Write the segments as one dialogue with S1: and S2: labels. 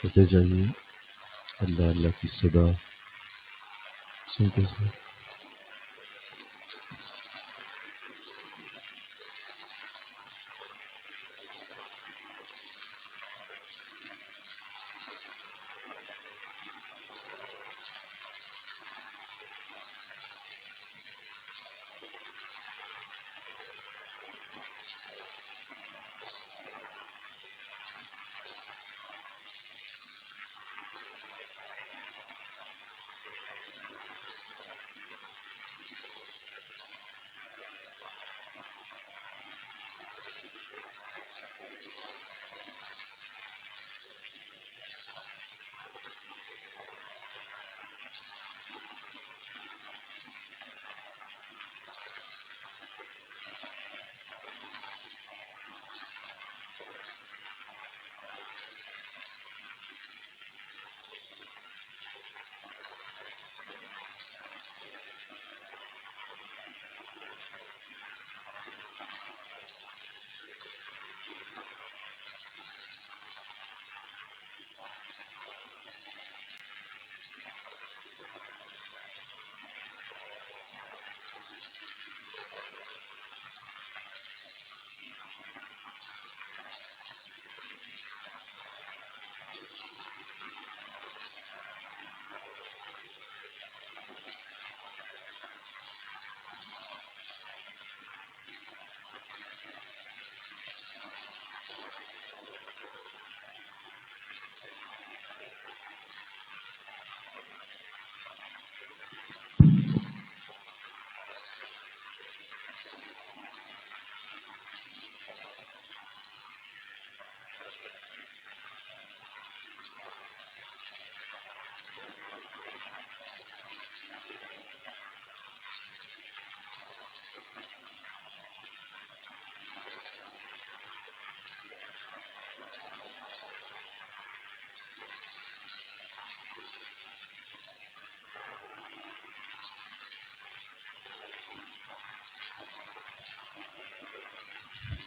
S1: ہوتے جائیے، اللہ اللہ کی صدا سنتے جائیے۔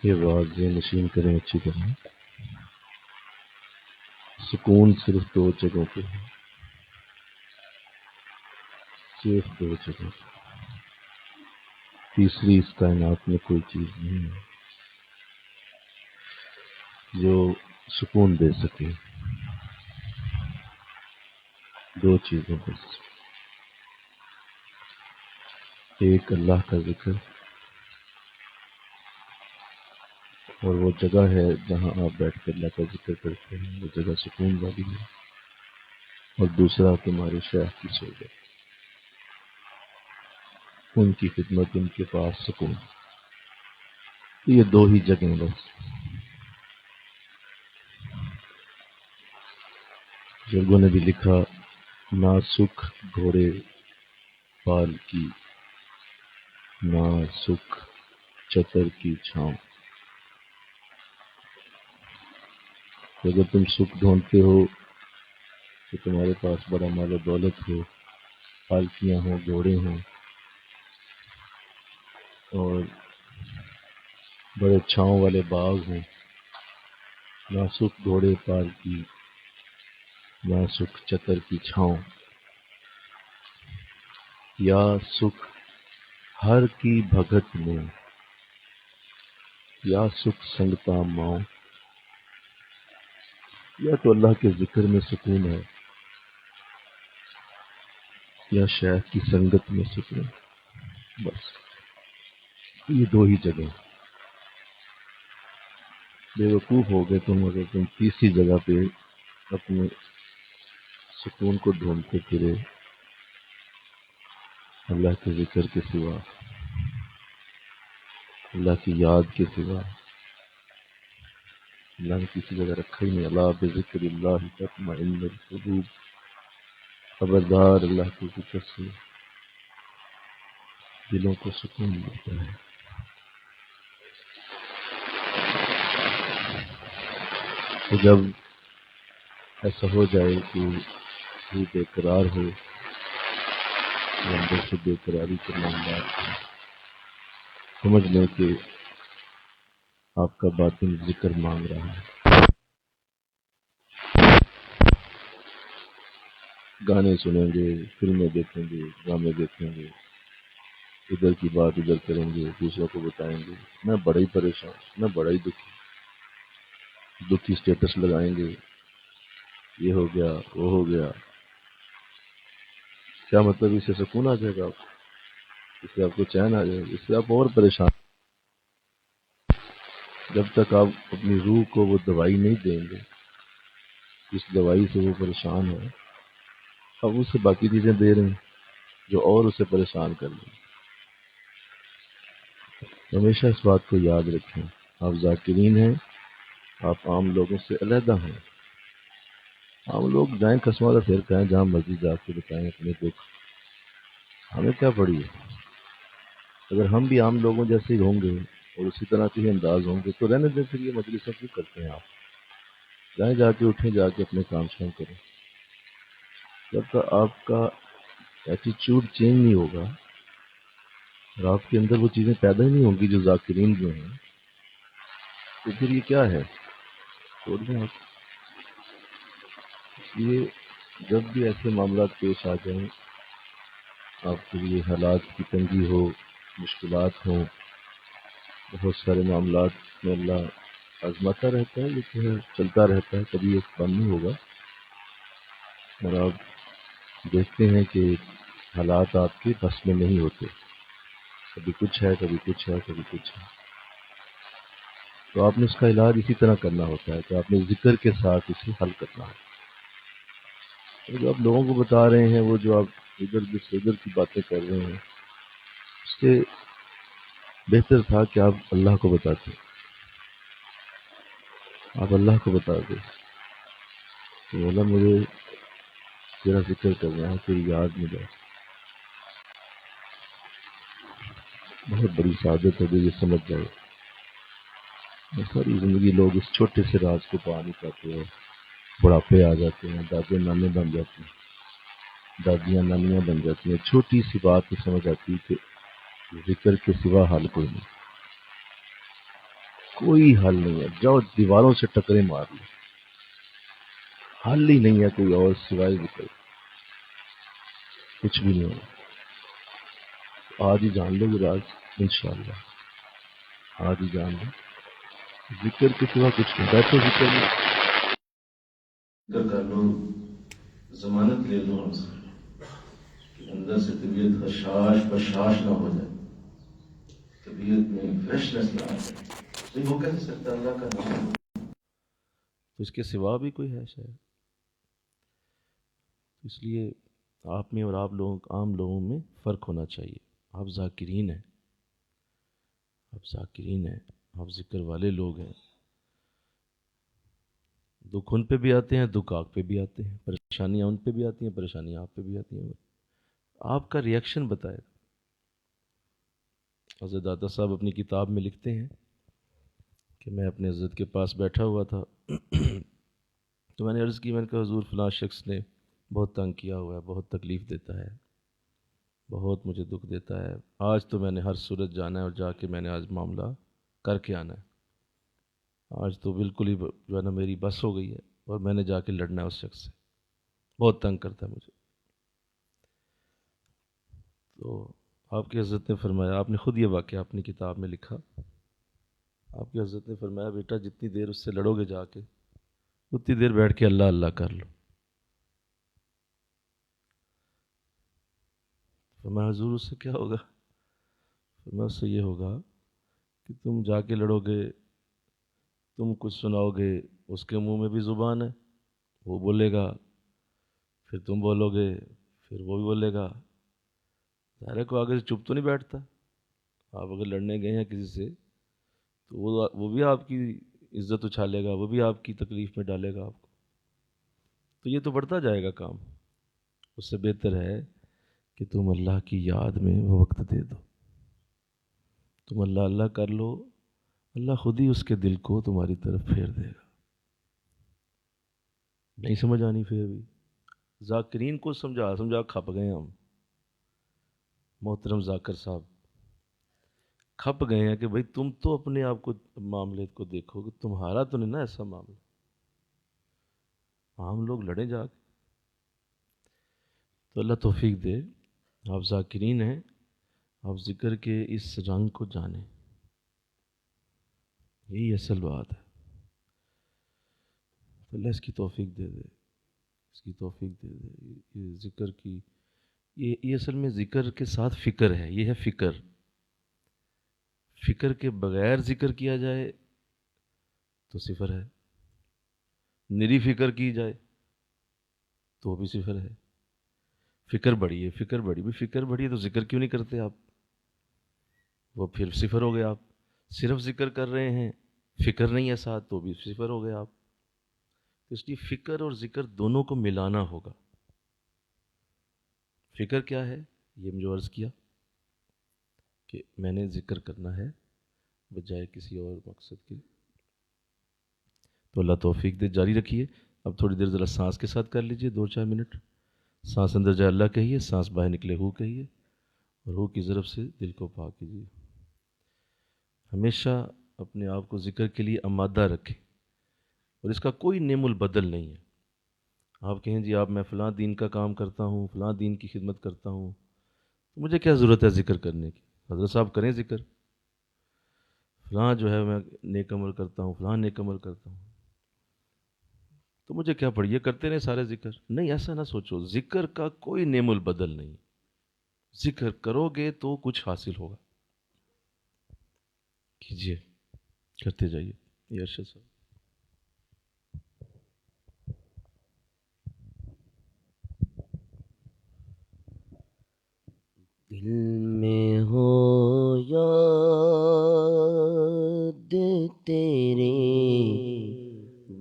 S1: یہ بات ذہن نشین کریں اچھی طرح۔ سکون صرف دو جگہوں پہ ہے، صرف دو جگہ، تیسری اس کائنات میں کوئی چیز نہیں ہے جو سکون دے سکے۔ دو چیزیں بس، ایک اللہ کا ذکر، اور وہ جگہ ہے جہاں آپ بیٹھ کے اللہ کا ذکر کرتے ہیں، وہ جگہ سکون والی ہے، اور دوسرا تمہارے شیخ کی صحبت، ان کی خدمت، ان کے پاس سکون۔ یہ دو ہی جگہیں بس۔ بزرگوں نے بھی لکھا، نہ سکھ گھوڑے پال کی، نہ سکھ چتر کی چھاؤں۔ اگر تم سکھ ڈھونڈتے ہو کہ تمہارے پاس بڑا مال و دولت ہو، پالکیاں ہوں، گھوڑے ہوں، اور بڑے چھاؤں والے باغ ہوں، نہ سکھ گھوڑے پال کی، نہ سکھ چتر کی چھاؤں، یا سکھ ہر کی بھگت میں، یا سکھ سنگتا ماؤں۔ یا تو اللہ کے ذکر میں سکون ہے، یا شیخ کی سنگت میں سکون، بس یہ دو ہی جگہ۔ بے وقوف ہو گئے تم اگر تم تیسری جگہ پہ اپنے سکون کو ڈھونڈتے پھرے اللہ کے ذکر کے سوا، اللہ کی یاد کے سوا۔ اللہ نے کسی جگہ رکھا ہی نہیں، اللہ بذکر اللہ تطمئن القلوب، خبردار اللہ کے ذکر سے دلوں کو سکون ملتا ہے۔ تو جب ایسا ہو جائے کہ روح بے قرار ہو، اندر سے بے قراری کے معاملات ہیں، سمجھ لیں کہ آپ کا باطن ذکر مانگ رہا ہے۔ گانے سنیں گے، فلمیں دیکھیں گے، ڈرامے دیکھیں گے، ادھر کی بات ادھر کریں گے، دوسروں کو بتائیں گے. میں بڑا ہی پریشان، میں بڑا ہی دکھی اسٹیٹس لگائیں گے، یہ ہو گیا وہ ہو گیا. کیا مطلب اس سے سکون آ جائے گا آپ کو؟ اس سے آپ کو چین آ جائے گا؟ اس سے آپ اور پریشان. جب تک آپ اپنی روح کو وہ دوائی نہیں دیں گے جس دوائی سے وہ پریشان ہے، اب اسے باقی چیزیں دے رہے ہیں جو اور اسے پریشان کر لیں. ہمیشہ اس بات کو یاد رکھیں، آپ ذاکرین ہیں، آپ عام لوگوں سے علیحدہ ہیں. عام لوگ جائیں قسمہ پھر کہیں جہاں مرضی جا کے بتائیں اپنے دکھ، ہمیں کیا پڑی ہے؟ اگر ہم بھی عام لوگوں جیسے ہی ہوں گے اور اسی طرح کے ہی انداز ہوں گے تو رہنے دیں. پھر یہ مجلسیں کیوں کرتے ہیں آپ؟ جائیں، جا کے اٹھیں، جا کے اپنے کام شام کریں. جب تک آپ کا ایٹیچیوڈ چینج نہیں ہوگا اور آپ کے اندر وہ چیزیں پیدا ہی نہیں ہوں گی جو ذاکرین میں ہیں، تو پھر یہ کیا ہے؟ چھوڑ دیں آپ. اس لیے جب بھی ایسے معاملات پیش آ جائیں، آپ کے لیے حالات کی تنگی ہو، مشکلات ہوں، بہت سارے معاملات میں اللہ آزماتا رہتا ہے، یہ تو ہے، چلتا رہتا ہے، کبھی ایک بند نہیں ہوگا. اور آپ دیکھتے ہیں کہ حالات آپ کے بس میں نہیں ہوتے، کبھی کچھ ہے، کبھی کچھ ہے، کبھی کچھ ہے. تو آپ نے اس کا علاج اسی طرح کرنا ہوتا ہے کہ آپ نے ذکر کے ساتھ اسے حل کرنا ہے. تو جو آپ لوگوں کو بتا رہے ہیں، وہ جو آپ ادھر کی باتیں کر رہے ہیں، اس سے بہتر تھا کہ آپ اللہ کو بتاتے. آپ اللہ کو بتا دیں کہ مولا مجھے تیرا ذکر کرنا ہے، تیری یاد میں جائے. بہت بڑی سعادت ہے جو یہ سمجھ جائے. ساری زندگی لوگ اس چھوٹے سے راز کو پا نہیں پاتے ہیں، بڑھاپے آ جاتے ہیں، دادے نانے بن جاتے ہیں، دادیاں نانیاں بن جاتی ہیں. چھوٹی سی بات تو سمجھ آتی ہے کہ ذکر کے سوا حل کوئی نہیں، کوئی حل نہیں ہے. جاؤ دیواروں سے ٹکرے مار لو، حل ہی نہیں ہے کوئی اور سوائے ذکر. کچھ بھی نہیں ہوگا. آج ہی جان لو یہ راز، انشاءاللہ آج ہی جان لو. ذکر کے سوا کچھ نہیں. بیٹھو ذکر میں ذکر کر لو، ضمانت لے لو ہم سے کہ اندر سے طبیعت خشاش بشاش نہ ہو جائے، طبیعت میں فریشنس نہ آ جائے. نہیں وہ کیسے سکتا اللہ کا نام، تو اس کے سوا بھی کوئی ہے شاید. اس لیے آپ میں اور آپ لوگوں عام لوگوں میں فرق ہونا چاہیے. آپ ذاکرین ہیں، آپ ذاکرین ہیں، آپ ذکر والے لوگ ہیں. دکھ ان پہ بھی آتے ہیں، دکھ آپ پہ بھی آتے ہیں، پریشانیاں ان پہ بھی آتی ہیں، پریشانیاں آپ پہ بھی آتی ہیں. آپ کا ریئیکشن بتائے. حضرت داتا صاحب اپنی کتاب میں لکھتے ہیں کہ میں اپنے حضرت کے پاس بیٹھا ہوا تھا تو میں نے عرض کی، میں نے کہا حضور فلاں شخص نے بہت تنگ کیا ہوا ہے، بہت تکلیف دیتا ہے، بہت مجھے دکھ دیتا ہے. آج تو میں نے ہر صورت جانا ہے اور جا کے میں نے آج معاملہ کر کے آنا ہے. آج تو بالکل ہی جو ہے نا میری بس ہو گئی ہے اور میں نے جا کے لڑنا ہے اس شخص سے، بہت تنگ کرتا ہے مجھے. تو آپ کی حضرت نے فرمایا، آپ نے خود یہ واقعہ اپنی کتاب میں لکھا، آپ کی حضرت نے فرمایا بیٹا جتنی دیر اس سے لڑو گے جا کے اتنی دیر بیٹھ کے اللہ اللہ کر لو. فرمایا حضور اس سے کیا ہوگا؟ فرمایا اس سے یہ ہوگا کہ تم جا کے لڑو گے، تم کچھ سناؤ گے، اس کے منہ میں بھی زبان ہے، وہ بولے گا، پھر تم بولو گے، پھر وہ بھی بولے گا. ظاہر کو آگے سے چپ تو نہیں بیٹھتا. آپ اگر لڑنے گئے ہیں کسی سے تو وہ بھی آپ کی عزت اچھالے گا، وہ بھی آپ کی تکلیف میں ڈالے گا آپ کو. تو یہ تو بڑھتا جائے گا کام. اس سے بہتر ہے کہ تم اللہ کی یاد میں وہ وقت دے دو، تم اللہ اللہ کر لو، اللہ خود ہی اس کے دل کو تمہاری طرف پھیر دے گا. نہیں سمجھ آنی پھر بھی ذاکرین کو سمجھا کھپ گئے ہم. محترم ذاکر صاحب کھپ گئے ہیں کہ بھئی تم تو اپنے آپ کو معاملے کو دیکھو کہ تمہارا تو نہیں نا ایسا معاملہ. عام لوگ لڑیں جا کے. تو اللہ توفیق دے، آپ ذاکرین ہیں، آپ ذکر کے اس رنگ کو جانیں، یہی اصل بات ہے۔ تو اللہ اس کی توفیق دے دے، اس کی توفیق دے دے۔ یہ ذکر کی یہ اصل میں ذکر کے ساتھ فکر ہے، یہ ہے فکر۔ فکر کے بغیر ذکر کیا جائے تو صفر ہے، نری فکر کی جائے تو وہ بھی صفر ہے۔ فکر بڑی ہے، فکر بڑی بھی، فکر بڑی ہے تو ذکر کیوں نہیں کرتے آپ؟ وہ پھر صفر ہو گئے آپ۔ صرف ذکر کر رہے ہیں، فکر نہیں ہے ساتھ، تو بھی صفر ہو گئے آپ۔ اس لیے فکر اور ذکر دونوں کو ملانا ہوگا۔ فکر کیا ہے؟ یہ مجھے عرض کیا کہ میں نے ذکر کرنا ہے بجائے کسی اور مقصد کے۔ تو اللہ توفیق دے، جاری رکھیے۔ اب تھوڑی دیر ذرا سانس کے ساتھ کر لیجئے، 2-4 منٹ۔ سانس اندر جائے اللہ کہیے، سانس باہر نکلے ہو کہیے، اور ہو کی ضرب سے دل کو پاک کیجیے۔ ہمیشہ اپنے آپ کو ذکر کے لیے آمادہ رکھیں، اور اس کا کوئی نعم البدل نہیں ہے۔ آپ کہیں جی آپ میں فلاں دین کا کام کرتا ہوں، فلاں دین کی خدمت کرتا ہوں، تو مجھے کیا ضرورت ہے ذکر کرنے کی؟ حضرت صاحب کریں ذکر، فلاں جو ہے میں نیک عمل کرتا ہوں، فلاں نیک عمل کرتا ہوں، تو مجھے کیا پڑی، یہ کرتے رہے سارے ذکر؟ نہیں، ایسا نہ سوچو، ذکر کا کوئی نعم البدل نہیں۔ ذکر کرو گے تو کچھ حاصل ہوگا۔ کیجیے، کرتے جائیے۔ یہ ارشد صاحب۔
S2: دل میں ہو یاد تیری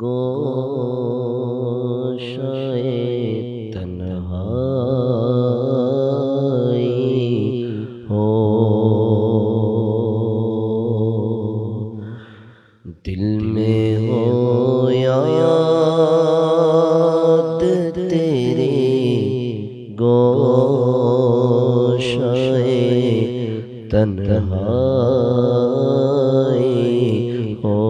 S2: گوشائے تنہائی ہو، دل میں ہو یاد تیری گوشائے تنہائی ہو،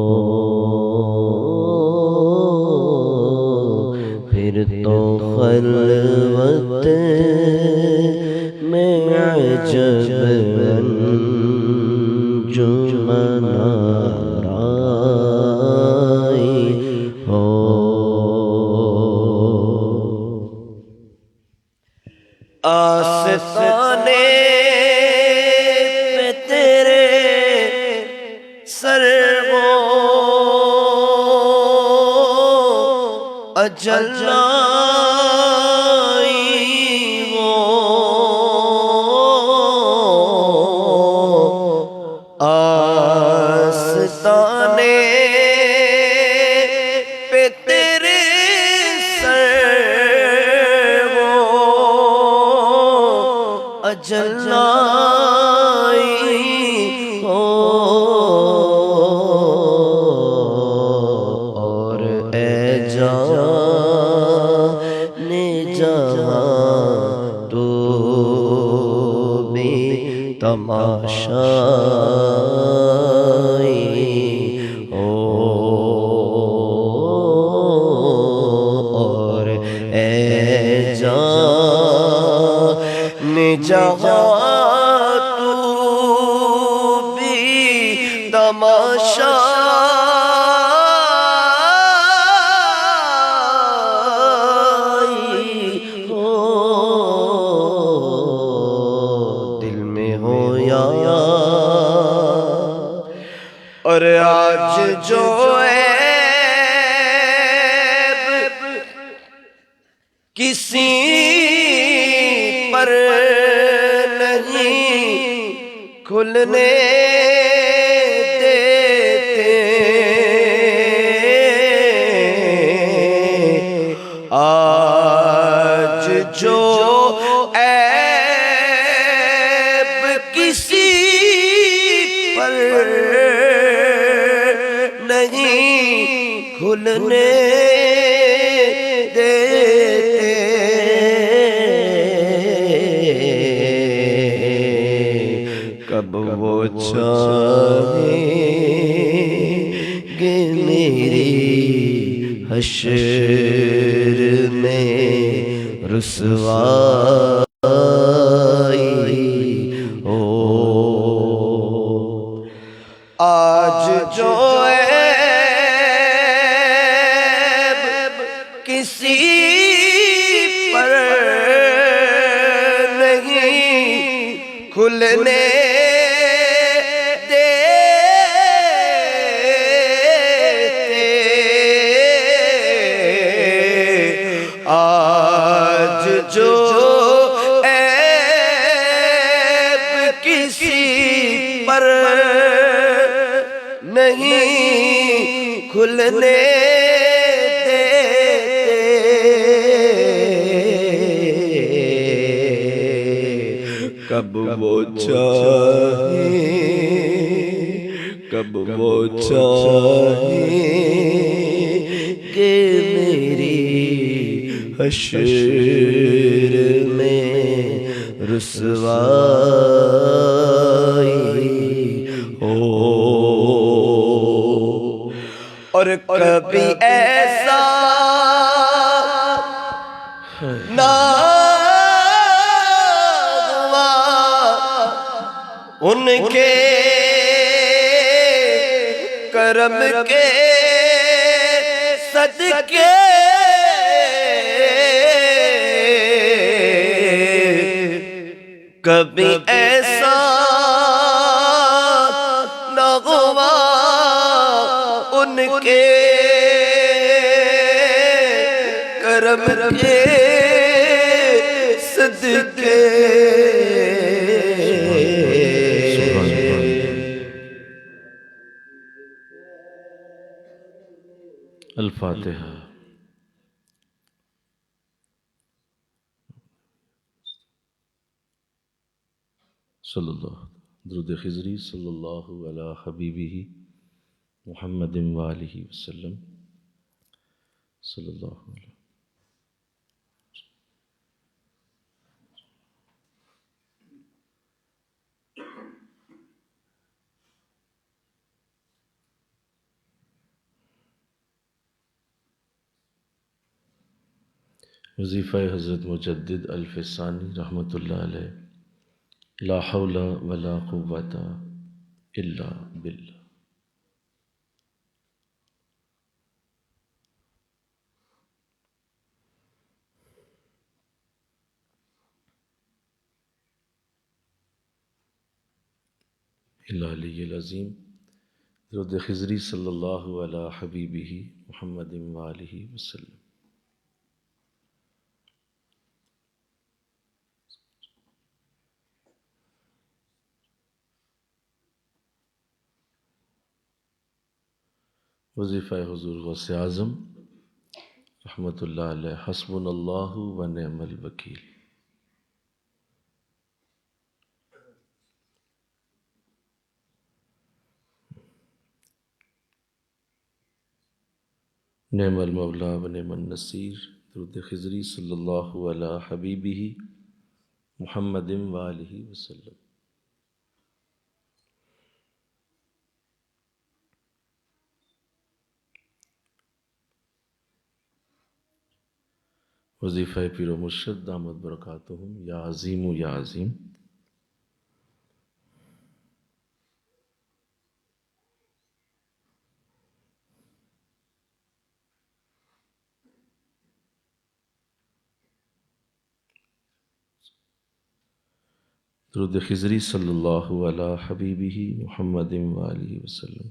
S2: پھر تو خلوت میں عجب انجمن آرائی ہو، آستانے پہ تیرے سرو اجل آئی وہ، آستانے پہ تیرے اجل آئی ہو، اور اے جان جہاں تو بھی تماشائی ہو، اور اے جان جہاں تو بھی تماشائی ہو، دل میں ہو یاد، اور آج جو عیب کسی پر نہیں کھلنے دیتے، آج جو عیب کسی پر نہیں کھلنے کب وہ چاہیں گے میری حشر میں رسوائی رسوائی ہو آج جو عیب کسی پر نہیں کھلنے آج جو عیب کسی پر نہیں کھلنے دیتے کب وہ چاہیں کب وہ چاہیں کہ میری حشر میں رسوائی ہو اور کبھی ایسا نہ ہوا ان کے کرم کے صدقے کبھی ایسا نہ ہوا ان کے کرم کے صدقے
S1: الفاتحہ۔ صلی اللہ درود خضری صلی اللہ علی حبیبہ محمد وآلہ وسلم صلی اللہ علیہ وظیفہ حضرت مجدد الف ثانی رحمۃ اللہ علیہ۔ لا حول ولا قوۃ الا باللہ۔ العلی العظیم درود خضری صلی اللہ علی حبیبہ محمد وآلہ وسلم۔ وظیفہ حضور غوث اعظم رحمۃ اللہ علیہ۔ حسبنا اللہ و نعم الوکیل۔ نعم المولا و نعم النصیر درود خضری صلی اللہ علی حبیبہ محمد وآلہ وسلم۔ وظیفہ پیر و مرشد دامت برکاتہم یا عظیم و یا عظیم۔ درود خضری صلی اللہ علی حبیبہ محمد وآلہ وسلم۔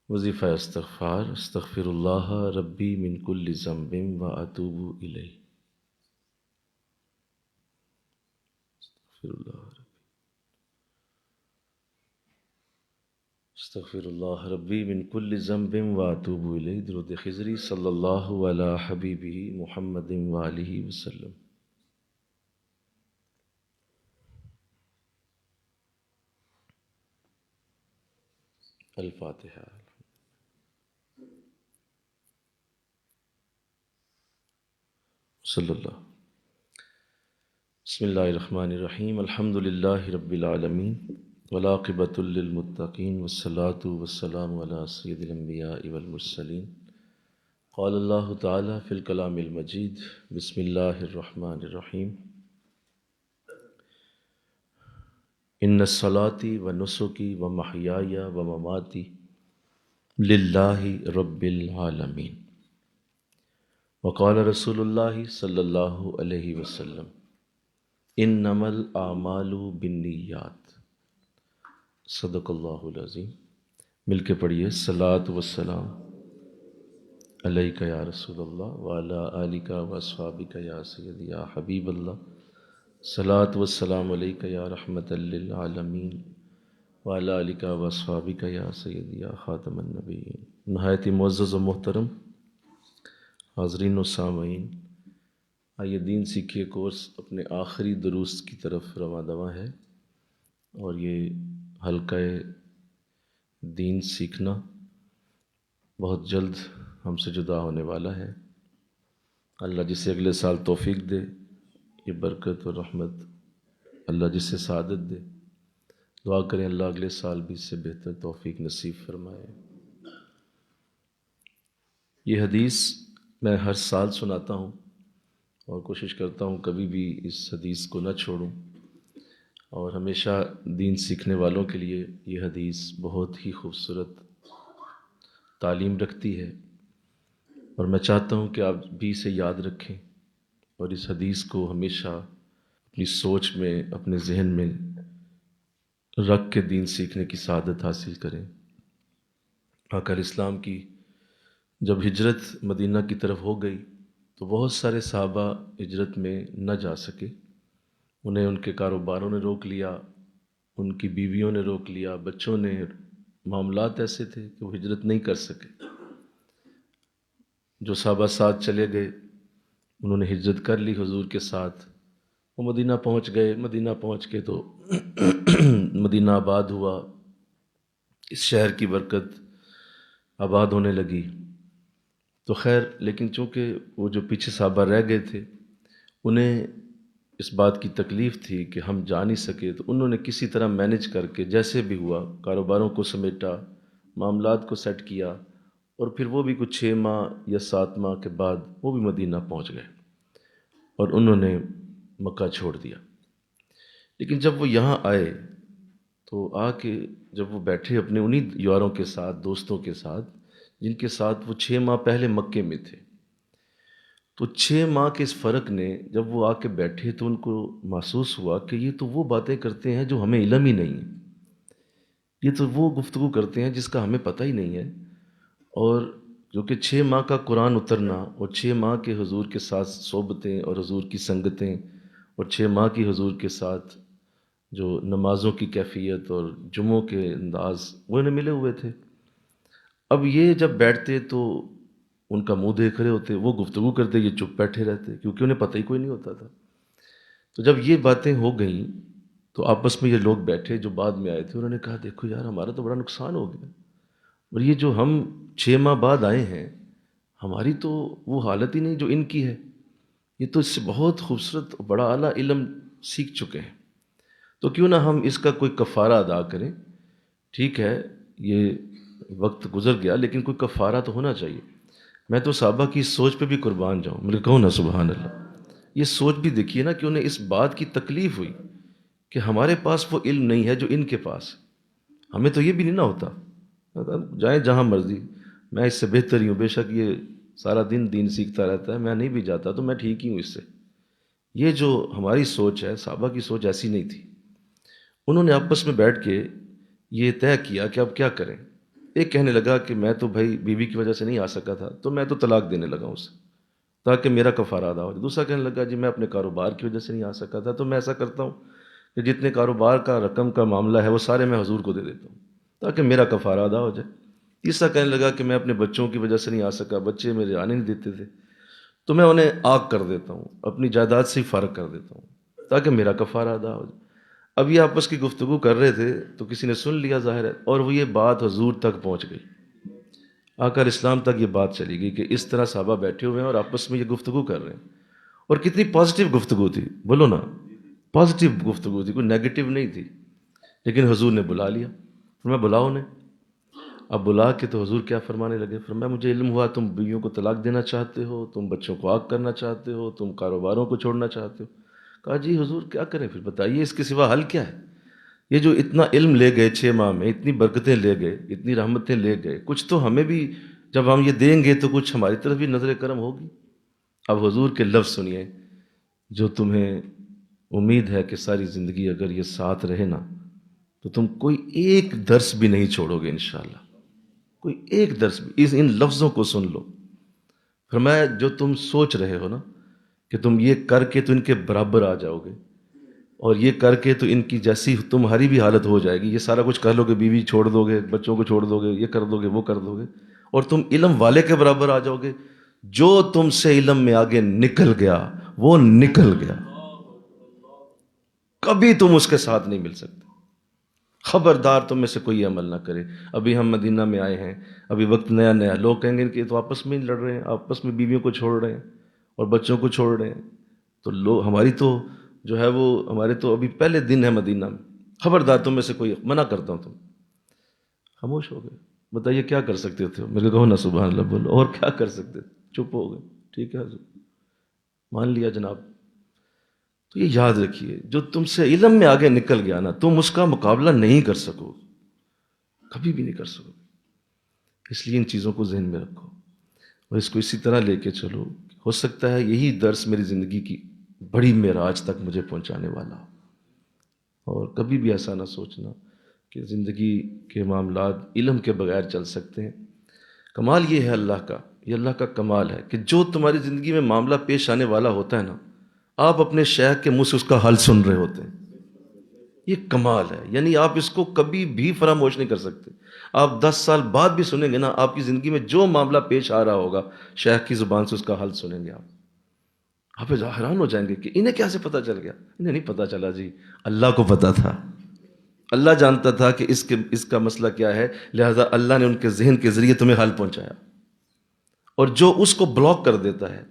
S1: وظیفہ استغفار استغفر اللہ ربی من کل ذنب و اتوب الیہ۔ استغفر اللہ ربی من کل ذنب و اتوب الیہ۔ درود خضری صلی اللہ علی حبیبہ محمد وآلہ وسلم۔ الفاتحہ۔ صلی اللہ بسم اللہ الرحمن الرحیم الحمد للہ رب العالمین والعاقبۃ للمتقین والصلاة والسلام علی سید الانبیاء والمرسلین قال اللہ تعالی فی الکلام المجید بسم اللہ الرحمن الرحیم ان الصلاۃ ونسکی ومحیای ومماتی للہ رب العالمین وقال رسول اللہ صلی اللہ علیہ وسلم انما الاعمال بالنیات صدق اللہ العظیم۔ مل کے پڑھیے صلاۃ والسلام علیک یا رسول اللہ وعلی آلک واصحابک یا سیدی یا حبیب اللہ، صلاۃ والسلام علیک یا رحمت للعالمین وعلی آلک واصحابک یا سیدی یا خاتم النبیین۔ نہایت ہی معزز و محترم حاضرین و سامعین، آئیے دین سیکھیے کورس اپنے آخری دروس کی طرف رواں دواں ہے، اور یہ حلقہ دین سیکھنا بہت جلد ہم سے جدا ہونے والا ہے۔ اللہ جسے اگلے سال توفیق دے، یہ برکت اور رحمت اللہ جسے سعادت دے، دعا کریں اللہ اگلے سال بھی اس سے بہتر توفیق نصیب فرمائے۔ یہ حدیث میں ہر سال سناتا ہوں اور کوشش کرتا ہوں کبھی بھی اس حدیث کو نہ چھوڑوں، اور ہمیشہ دین سیکھنے والوں کے لیے یہ حدیث بہت ہی خوبصورت تعلیم رکھتی ہے، اور میں چاہتا ہوں کہ آپ بھی اسے یاد رکھیں اور اس حدیث کو ہمیشہ اپنی سوچ میں، اپنے ذہن میں رکھ کے دین سیکھنے کی سعادت حاصل کریں۔ آقا اسلام کی جب ہجرت مدینہ کی طرف ہو گئی تو بہت سارے صحابہ ہجرت میں نہ جا سکے، انہیں ان کے کاروباروں نے روک لیا، ان کی بیویوں نے روک لیا، بچوں نے، معاملات ایسے تھے کہ وہ ہجرت نہیں کر سکے۔ جو صحابہ ساتھ چلے گئے انہوں نے ہجرت کر لی حضور کے ساتھ، وہ مدینہ پہنچ گئے۔ مدینہ پہنچ کے تو مدینہ آباد ہوا، اس شہر کی برکت آباد ہونے لگی۔ تو خیر، لیکن چونکہ وہ جو پیچھے صحابہ رہ گئے تھے انہیں اس بات کی تکلیف تھی کہ ہم جا نہیں سکے، تو انہوں نے کسی طرح مینج کر کے جیسے بھی ہوا کاروباروں کو سمیٹا، معاملات کو سیٹ کیا، اور پھر وہ بھی کچھ 6 ماہ یا 7 ماہ کے بعد وہ بھی مدینہ پہنچ گئے اور انہوں نے مکہ چھوڑ دیا۔ لیکن جب وہ یہاں آئے تو آ کے جب وہ بیٹھے اپنے انہی یاروں کے ساتھ، دوستوں کے ساتھ، جن کے ساتھ وہ 6 ماہ پہلے مکے میں تھے، تو 6 ماہ کے اس فرق نے جب وہ آ کے بیٹھے تو ان کو محسوس ہوا کہ یہ تو وہ باتیں کرتے ہیں جو ہمیں علم ہی نہیں ہے، یہ تو وہ گفتگو کرتے ہیں جس کا ہمیں پتہ ہی نہیں ہے، اور جو کہ 6 ماہ کا قرآن اترنا اور 6 ماہ کے حضور کے ساتھ صحبتیں اور حضور کی سنگتیں اور 6 ماہ کی حضور کے ساتھ جو نمازوں کی کیفیت اور جمعوں کے انداز وہ انہیں ملے ہوئے تھے۔ اب یہ جب بیٹھتے تو ان کا منہ دیکھ رہے ہوتے، وہ گفتگو کرتے، یہ چپ بیٹھے رہتے، کیونکہ انہیں پتہ ہی کوئی نہیں ہوتا تھا۔ تو جب یہ باتیں ہو گئیں تو آپس میں یہ لوگ بیٹھے جو بعد میں آئے تھے، انہوں نے کہا دیکھو یار، ہمارا تو بڑا نقصان ہو گیا، اور یہ جو ہم 6 ماہ بعد آئے ہیں ہماری تو وہ حالت ہی نہیں جو ان کی ہے، یہ تو اس سے بہت خوبصورت اور بڑا اعلیٰ علم سیکھ چکے ہیں، تو کیوں نہ ہم اس کا کوئی کفارہ ادا کریں۔ ٹھیک ہے، یہ وقت گزر گیا لیکن کوئی کفارہ تو ہونا چاہیے۔ میں تو صحابہ کی سوچ پہ بھی قربان جاؤں، مجھے کہو نا سبحان اللہ، یہ سوچ بھی دیکھیے نا کہ انہیں اس بات کی تکلیف ہوئی کہ ہمارے پاس وہ علم نہیں ہے جو ان کے پاس ہے۔ ہمیں تو یہ بھی نہیں نہ ہوتا، جائیں جہاں مرضی، میں اس سے بہتر ہی ہوں، بے شک یہ سارا دن دین سیکھتا رہتا ہے، میں نہیں بھی جاتا تو میں ٹھیک ہی ہوں اس سے۔ یہ جو ہماری سوچ ہے، صحابہ کی سوچ ایسی نہیں تھی۔ انہوں نے آپس میں بیٹھ کے یہ طے کیا کہ اب کیا کریں۔ ایک کہنے لگا کہ میں تو بھائی بیوی کی وجہ سے نہیں آ سکا تھا تو میں تو طلاق دینے لگا ہوں اسے تاکہ میرا کفارہ ادا ہو جائے۔ دوسرا کہنے لگا جی میں اپنے کاروبار کی وجہ سے نہیں آ سکا تھا تو میں ایسا کرتا ہوں کہ جتنے کاروبار کا رقم کا معاملہ ہے وہ سارے میں حضور کو دے دیتا ہوں تاکہ میرا کفارہ ادا ہو جائے۔ تیسرا کہنے لگا کہ میں اپنے بچوں کی وجہ سے نہیں آ سکا، بچے میرے آنے نہیں دیتے تھے تو میں انہیں آگ کر دیتا ہوں، اپنی جائیداد سے ہی فارغ کر دیتا ہوں تاکہ میرا کفارہ ادا ہو جائے۔ اب یہ آپس کی گفتگو کر رہے تھے تو کسی نے سن لیا ظاہر ہے، اور وہ یہ بات حضور تک پہنچ گئی، آقا اسلام تک یہ بات چلی گئی کہ اس طرح صحابہ بیٹھے ہوئے ہیں اور آپس میں یہ گفتگو کر رہے ہیں، اور کتنی پازیٹیو گفتگو تھی، بولو نا، پازیٹیو گفتگو تھی، کوئی نیگیٹو نہیں تھی، لیکن حضور نے بلا لیا، فرمایا بلاؤ انہیں۔ اب بلا کے تو حضور کیا فرمانے لگے، فرمایا مجھے علم ہوا تم بیویوں کو طلاق دینا چاہتے ہو، تم بچوں کو آگ کرنا چاہتے ہو، تم کاروباروں کو چھوڑنا چاہتے ہو۔ کہا جی حضور کیا کریں پھر بتائیے، اس کے سوا حل کیا ہے؟ یہ جو اتنا علم لے گئے 6 ماہ میں، اتنی برکتیں لے گئے، اتنی رحمتیں لے گئے، کچھ تو ہمیں بھی جب ہم یہ دیں گے تو کچھ ہماری طرف بھی نظر کرم ہوگی۔ اب حضور کے لفظ سنیے، جو تمہیں امید ہے کہ ساری زندگی اگر یہ ساتھ رہے نا تو تم کوئی ایک درس بھی نہیں چھوڑو گے انشاءاللہ، کوئی ایک درس بھی۔ ان لفظوں کو سن لو، فرمایا جو تم سوچ رہے ہو نا کہ تم یہ کر کے تو ان کے برابر آ جاؤ گے، اور یہ کر کے تو ان کی جیسی تمہاری بھی حالت ہو جائے گی، یہ سارا کچھ کر لو گے، بیوی چھوڑ دو گے، بچوں کو چھوڑ دو گے، یہ کر دو گے، وہ کر دو گے، اور تم علم والے کے برابر آ جاؤ گے۔ جو تم سے علم میں آگے نکل گیا وہ نکل گیا، کبھی تم اس کے ساتھ نہیں مل سکتے۔ خبردار تم میں سے کوئی عمل نہ کرے۔ ابھی ہم مدینہ میں آئے ہیں، ابھی وقت نیا نیا، لوگ کہیں گے کہ یہ تو آپس میں ہی لڑ رہے ہیں، آپس میں بیویوں کو چھوڑ رہے ہیں اور بچوں کو چھوڑ رہے ہیں، تو لوگ ہماری تو جو ہے وہ ہمارے تو ابھی پہلے دن ہے مدینہ میں، خبردار تم میں سے کوئی، منع کرتا ہوں۔ تم خاموش ہو گئے، بتائیے کیا کر سکتے تھے؟ میرے کہو نا سبحان اللہ بولو، اور کیا کر سکتے تھے؟ چپ ہو گئے، ٹھیک ہے حضور مان لیا جناب۔ تو یہ یاد رکھیے، جو تم سے علم میں آگے نکل گیا نا تم اس کا مقابلہ نہیں کر سکو، کبھی بھی نہیں کر سکو۔ اس لیے ان چیزوں کو ذہن میں رکھو اور اس کو اسی طرح لے کے چلو۔ ہو سکتا ہے یہی درس میری زندگی کی بڑی معراج تک مجھے پہنچانے والا ہو، اور کبھی بھی ایسا نہ سوچنا کہ زندگی کے معاملات علم کے بغیر چل سکتے ہیں۔ کمال یہ ہے اللہ کا، یہ اللہ کا کمال ہے کہ جو تمہاری زندگی میں معاملہ پیش آنے والا ہوتا ہے نا، آپ اپنے شیخ کے منہ سے اس کا حل سن رہے ہوتے ہیں۔ یہ کمال ہے، یعنی آپ اس کو کبھی بھی فراموش نہیں کر سکتے۔ آپ 10 سال بعد بھی سنیں گے نا، آپ کی زندگی میں جو معاملہ پیش آ رہا ہوگا شیخ کی زبان سے اس کا حل سنیں گے آپ حیران ہو جائیں گے کہ انہیں کیسے پتہ چل گیا؟ انہیں نہیں پتہ چلا جی، اللہ کو پتہ تھا، اللہ جانتا تھا کہ اس کا مسئلہ کیا ہے، لہذا اللہ نے ان کے ذہن کے ذریعے تمہیں حل پہنچایا۔ اور جو اس کو بلاک کر دیتا ہے،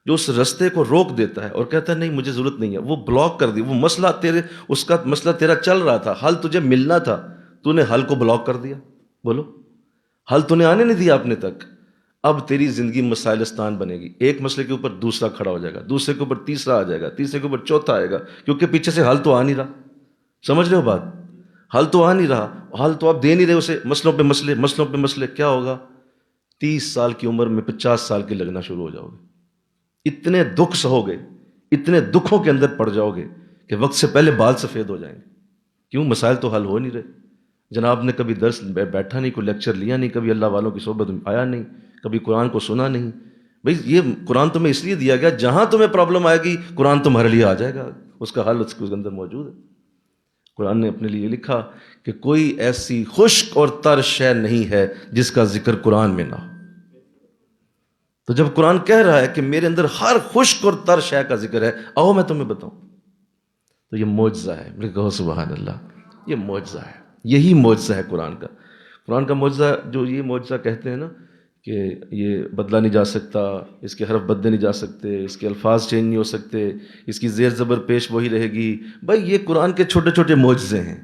S1: جو اس رستے کو روک دیتا ہے اور کہتا ہے نہیں مجھے ضرورت نہیں ہے، وہ بلاک کر دی، وہ مسئلہ اس کا مسئلہ تیرا چل رہا تھا، حل تجھے ملنا تھا، تو نے حل کو بلاک کر دیا۔ بولو، حل تو نے آنے نہیں دیا اپنے تک۔ اب تیری زندگی مسائلستان بنے گی، ایک مسئلے کے اوپر دوسرا کھڑا ہو جائے گا، دوسرے کے اوپر تیسرا آ جائے گا، تیسرے کے اوپر چوتھا آئے گا، کیونکہ پیچھے سے حل تو آ نہیں رہا۔ سمجھ رہے ہو بات؟ حل تو آ نہیں رہا، حل تو آپ دے نہیں رہے اسے، مسئلوں پہ مسئلے، مسئلوں پہ مسئلے۔ کیا ہوگا؟ 30 سال کی عمر میں 50 سال کے لگنا شروع ہو جاؤ گے، اتنے دکھ سہو گے، اتنے دکھوں کے اندر پڑ جاؤ گے کہ وقت سے پہلے بال سفید ہو جائیں گے۔ کیوں؟ مسائل تو حل ہو نہیں رہے۔ جناب نے کبھی درس بیٹھا نہیں، کوئی لیکچر لیا نہیں، کبھی اللہ والوں کی صحبت میں آیا نہیں، کبھی قرآن کو سنا نہیں۔ بھئی یہ قرآن تمہیں اس لیے دیا گیا، جہاں تمہیں پرابلم آئے گی قرآن تمہارے لیے آ جائے گا، اس کا حل اس کے اندر موجود ہے۔ قرآن نے اپنے لیے لکھا کہ کوئی ایسی خشک اور تر شے نہیں ہے جس کا ذکر قرآن میں نہ ہو۔ تو جب قرآن کہہ رہا ہے کہ میرے اندر ہر خشک اور تر شے کا ذکر ہے، آؤ میں تمہیں بتاؤں، تو یہ معجزہ ہے۔ میرے کہو سبحان اللہ، یہ معجزہ ہے، یہی معجزہ ہے قرآن کا۔ قرآن کا معجزہ، جو یہ معجزہ کہتے ہیں نا کہ یہ بدلا نہیں جا سکتا، اس کے حرف بدلے نہیں جا سکتے، اس کے الفاظ چینج نہیں ہو سکتے، اس کی زیر زبر پیش وہی رہے گی، بھائی یہ قرآن کے چھوٹے چھوٹے معجزے ہیں۔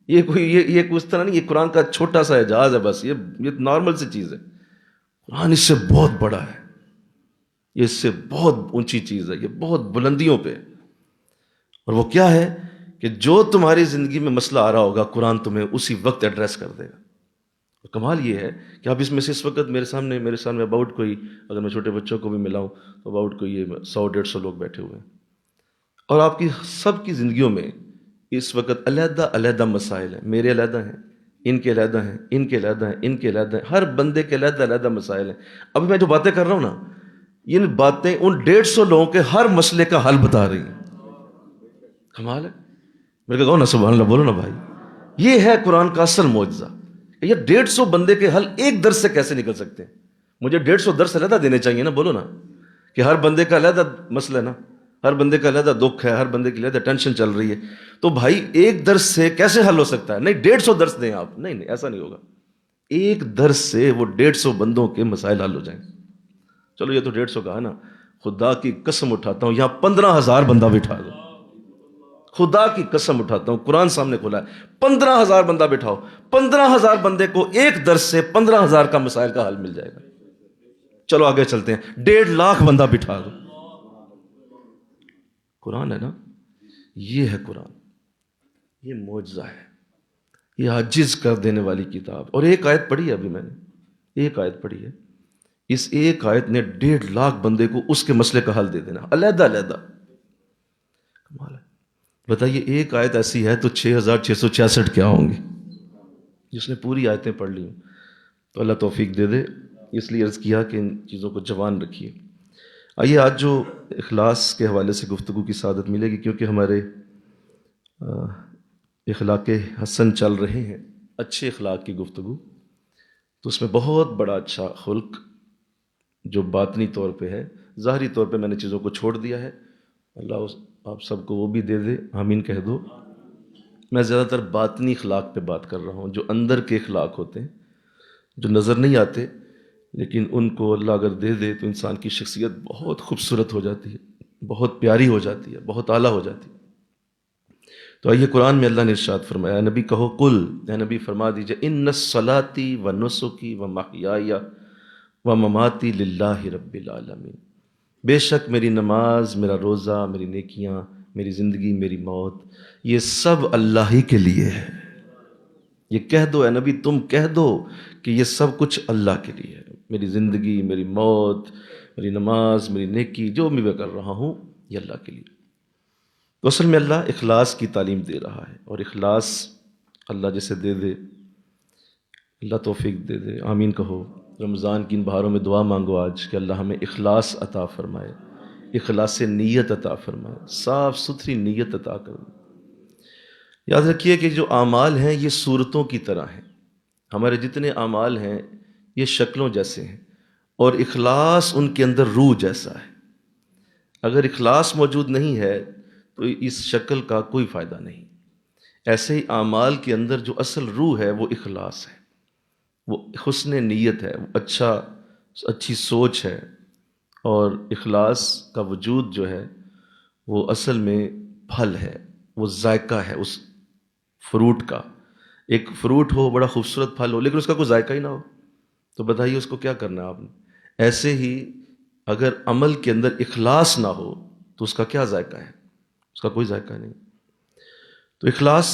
S1: یہ کوئی یہ اس طرح نہیں، یہ قرآن کا چھوٹا سا اعجاز ہے، بس یہ نارمل سی چیز ہے۔ قرآن اس سے بہت بڑا ہے، یہ اس سے بہت اونچی چیز ہے، یہ بہت بلندیوں پہ۔ اور وہ کیا ہے کہ جو تمہاری زندگی میں مسئلہ آ رہا ہوگا قرآن تمہیں اسی وقت ایڈریس کر دے گا۔ اور کمال یہ ہے کہ اب اس میں سے اس وقت میرے سامنے اباؤٹ کوئی، اگر میں چھوٹے بچوں کو بھی ملاؤں تو اباؤٹ کوئی یہ 100-150 لوگ بیٹھے ہوئے ہیں، اور آپ کی سب کی زندگیوں میں اس وقت علیحدہ علیحدہ مسائل ہیں، میرے علیحدہ ہیں، ان کے علیحدہ ہیں، ان کے علیحدہ ہیں، ان کے علیحدہ ہیں، ہر بندے کے علیحدہ علیحدہ مسائل ہیں۔ اب میں جو باتیں کر رہا ہوں نا، ان باتیں ان 150 لوگوں کے ہر مسئلے کا حل بتا رہی ہیں۔ کمال ہے، میرے کہو نا سبحان اللہ بولو نا بھائی، یہ ہے قرآن کا اصل معجزہ۔ یہ 150 بندے کے حل ایک درس سے کیسے نکل سکتے ہیں؟ مجھے 150 درس علیحدہ دینے چاہیے نا، بولو نا، کہ ہر بندے کا علیحدہ مسئلہ ہے نا، ہر بندے کا علیحدہ دکھ ہے، ہر بندے کی علیحدہ ٹینشن چل رہی ہے، تو بھائی ایک درس سے کیسے حل ہو سکتا ہے؟ نہیں 150 درس دیں آپ، نہیں ایسا نہیں ہوگا۔ ایک درس سے وہ 150 بندوں کے مسائل حل ہو جائیں۔ چلو یہ تو 150 کا ہے نا، خدا کی قسم اٹھاتا ہوں یہاں 15,000 بندہ بٹھا دو، خدا کی قسم اٹھاتا ہوں، قرآن سامنے کھولا ہے، 15,000 بندہ بٹھاؤ، 15,000 بندے کو ایک درس سے 15,000 کا مسائل کا حل مل جائے گا۔ چلو آگے چلتے ہیں، 1.5 بندہ بٹھا دو، قرآن ہے نا، یہ ہے قرآن، یہ معجزہ ہے، یہ عاجز کر دینے والی کتاب۔ اور ایک آیت پڑھی ہے، ابھی میں نے ایک آیت پڑھی ہے، اس ایک آیت نے 1.5 بندے کو اس کے مسئلے کا حل دے دینا، علیحدہ علیحدہ۔ کمال ہے، بتائیے ایک آیت ایسی ہے تو 6,666 کیا ہوں گے؟ جس نے پوری آیتیں پڑھ لی ہوں تو اللہ توفیق دے دے، اس لیے عرض کیا کہ ان چیزوں کو جوان رکھیے۔ آئیے آج جو اخلاص کے حوالے سے گفتگو کی سعادت ملے گی، کیونکہ ہمارے اخلاق حسن چل رہے ہیں، اچھے اخلاق کی گفتگو، تو اس میں بہت بڑا اچھا خلق جو باطنی طور پہ ہے، ظاہری طور پہ میں نے چیزوں کو چھوڑ دیا ہے، اللہ آپ سب کو وہ بھی دے دے، آمین کہہ دو۔ میں زیادہ تر باطنی اخلاق پہ بات کر رہا ہوں، جو اندر کے اخلاق ہوتے ہیں، جو نظر نہیں آتے، لیکن ان کو اللہ اگر دے دے تو انسان کی شخصیت بہت خوبصورت ہو جاتی ہے، بہت پیاری ہو جاتی ہے، بہت اعلیٰ ہو جاتی ہے۔ تو آئیے قرآن میں اللہ نے ارشاد فرمایا، نبی کہو، قل، اے نبی فرما دیجئے، ان صلاتی و نسکی و محیای و مماتی للہ رب العالمین، بے شک میری نماز، میرا روزہ، میری نیکیاں، میری زندگی، میری موت، یہ سب اللہ ہی کے لیے ہے۔ یہ کہہ دو اے نبی، تم کہہ دو کہ یہ سب کچھ اللہ کے لیے ہے، میری زندگی، میری موت، میری نماز، میری نیکی، جو میں کر رہا ہوں، یہ اللہ کے لیے۔ تو اصل میں اللہ اخلاص کی تعلیم دے رہا ہے، اور اخلاص اللہ جسے دے دے، اللہ توفیق دے دے، آمین کہو۔ رمضان کی ان بہاروں میں دعا مانگو آج کہ اللہ ہمیں اخلاص عطا فرمائے، اخلاص سے نیت عطا فرمائے، صاف ستھری نیت عطا کر دے۔ یاد رکھیے کہ جو اعمال ہیں یہ صورتوں کی طرح ہیں، ہمارے جتنے اعمال ہیں یہ شکلوں جیسے ہیں، اور اخلاص ان کے اندر روح جیسا ہے۔ اگر اخلاص موجود نہیں ہے تو اس شکل کا کوئی فائدہ نہیں۔ ایسے ہی اعمال کے اندر جو اصل روح ہے وہ اخلاص ہے، وہ حسن نیت ہے، وہ اچھی سوچ ہے، اور اخلاص کا وجود جو ہے وہ اصل میں پھل ہے، وہ ذائقہ ہے اس فروٹ کا۔ ایک فروٹ ہو، بڑا خوبصورت پھل ہو، لیکن اس کا کوئی ذائقہ ہی نہ ہو، تو بتائیے اس کو کیا کرنا ہے آپ نے؟ ایسے ہی اگر عمل کے اندر اخلاص نہ ہو تو اس کا کیا ذائقہ ہے؟ اس کا کوئی ذائقہ نہیں۔ تو اخلاص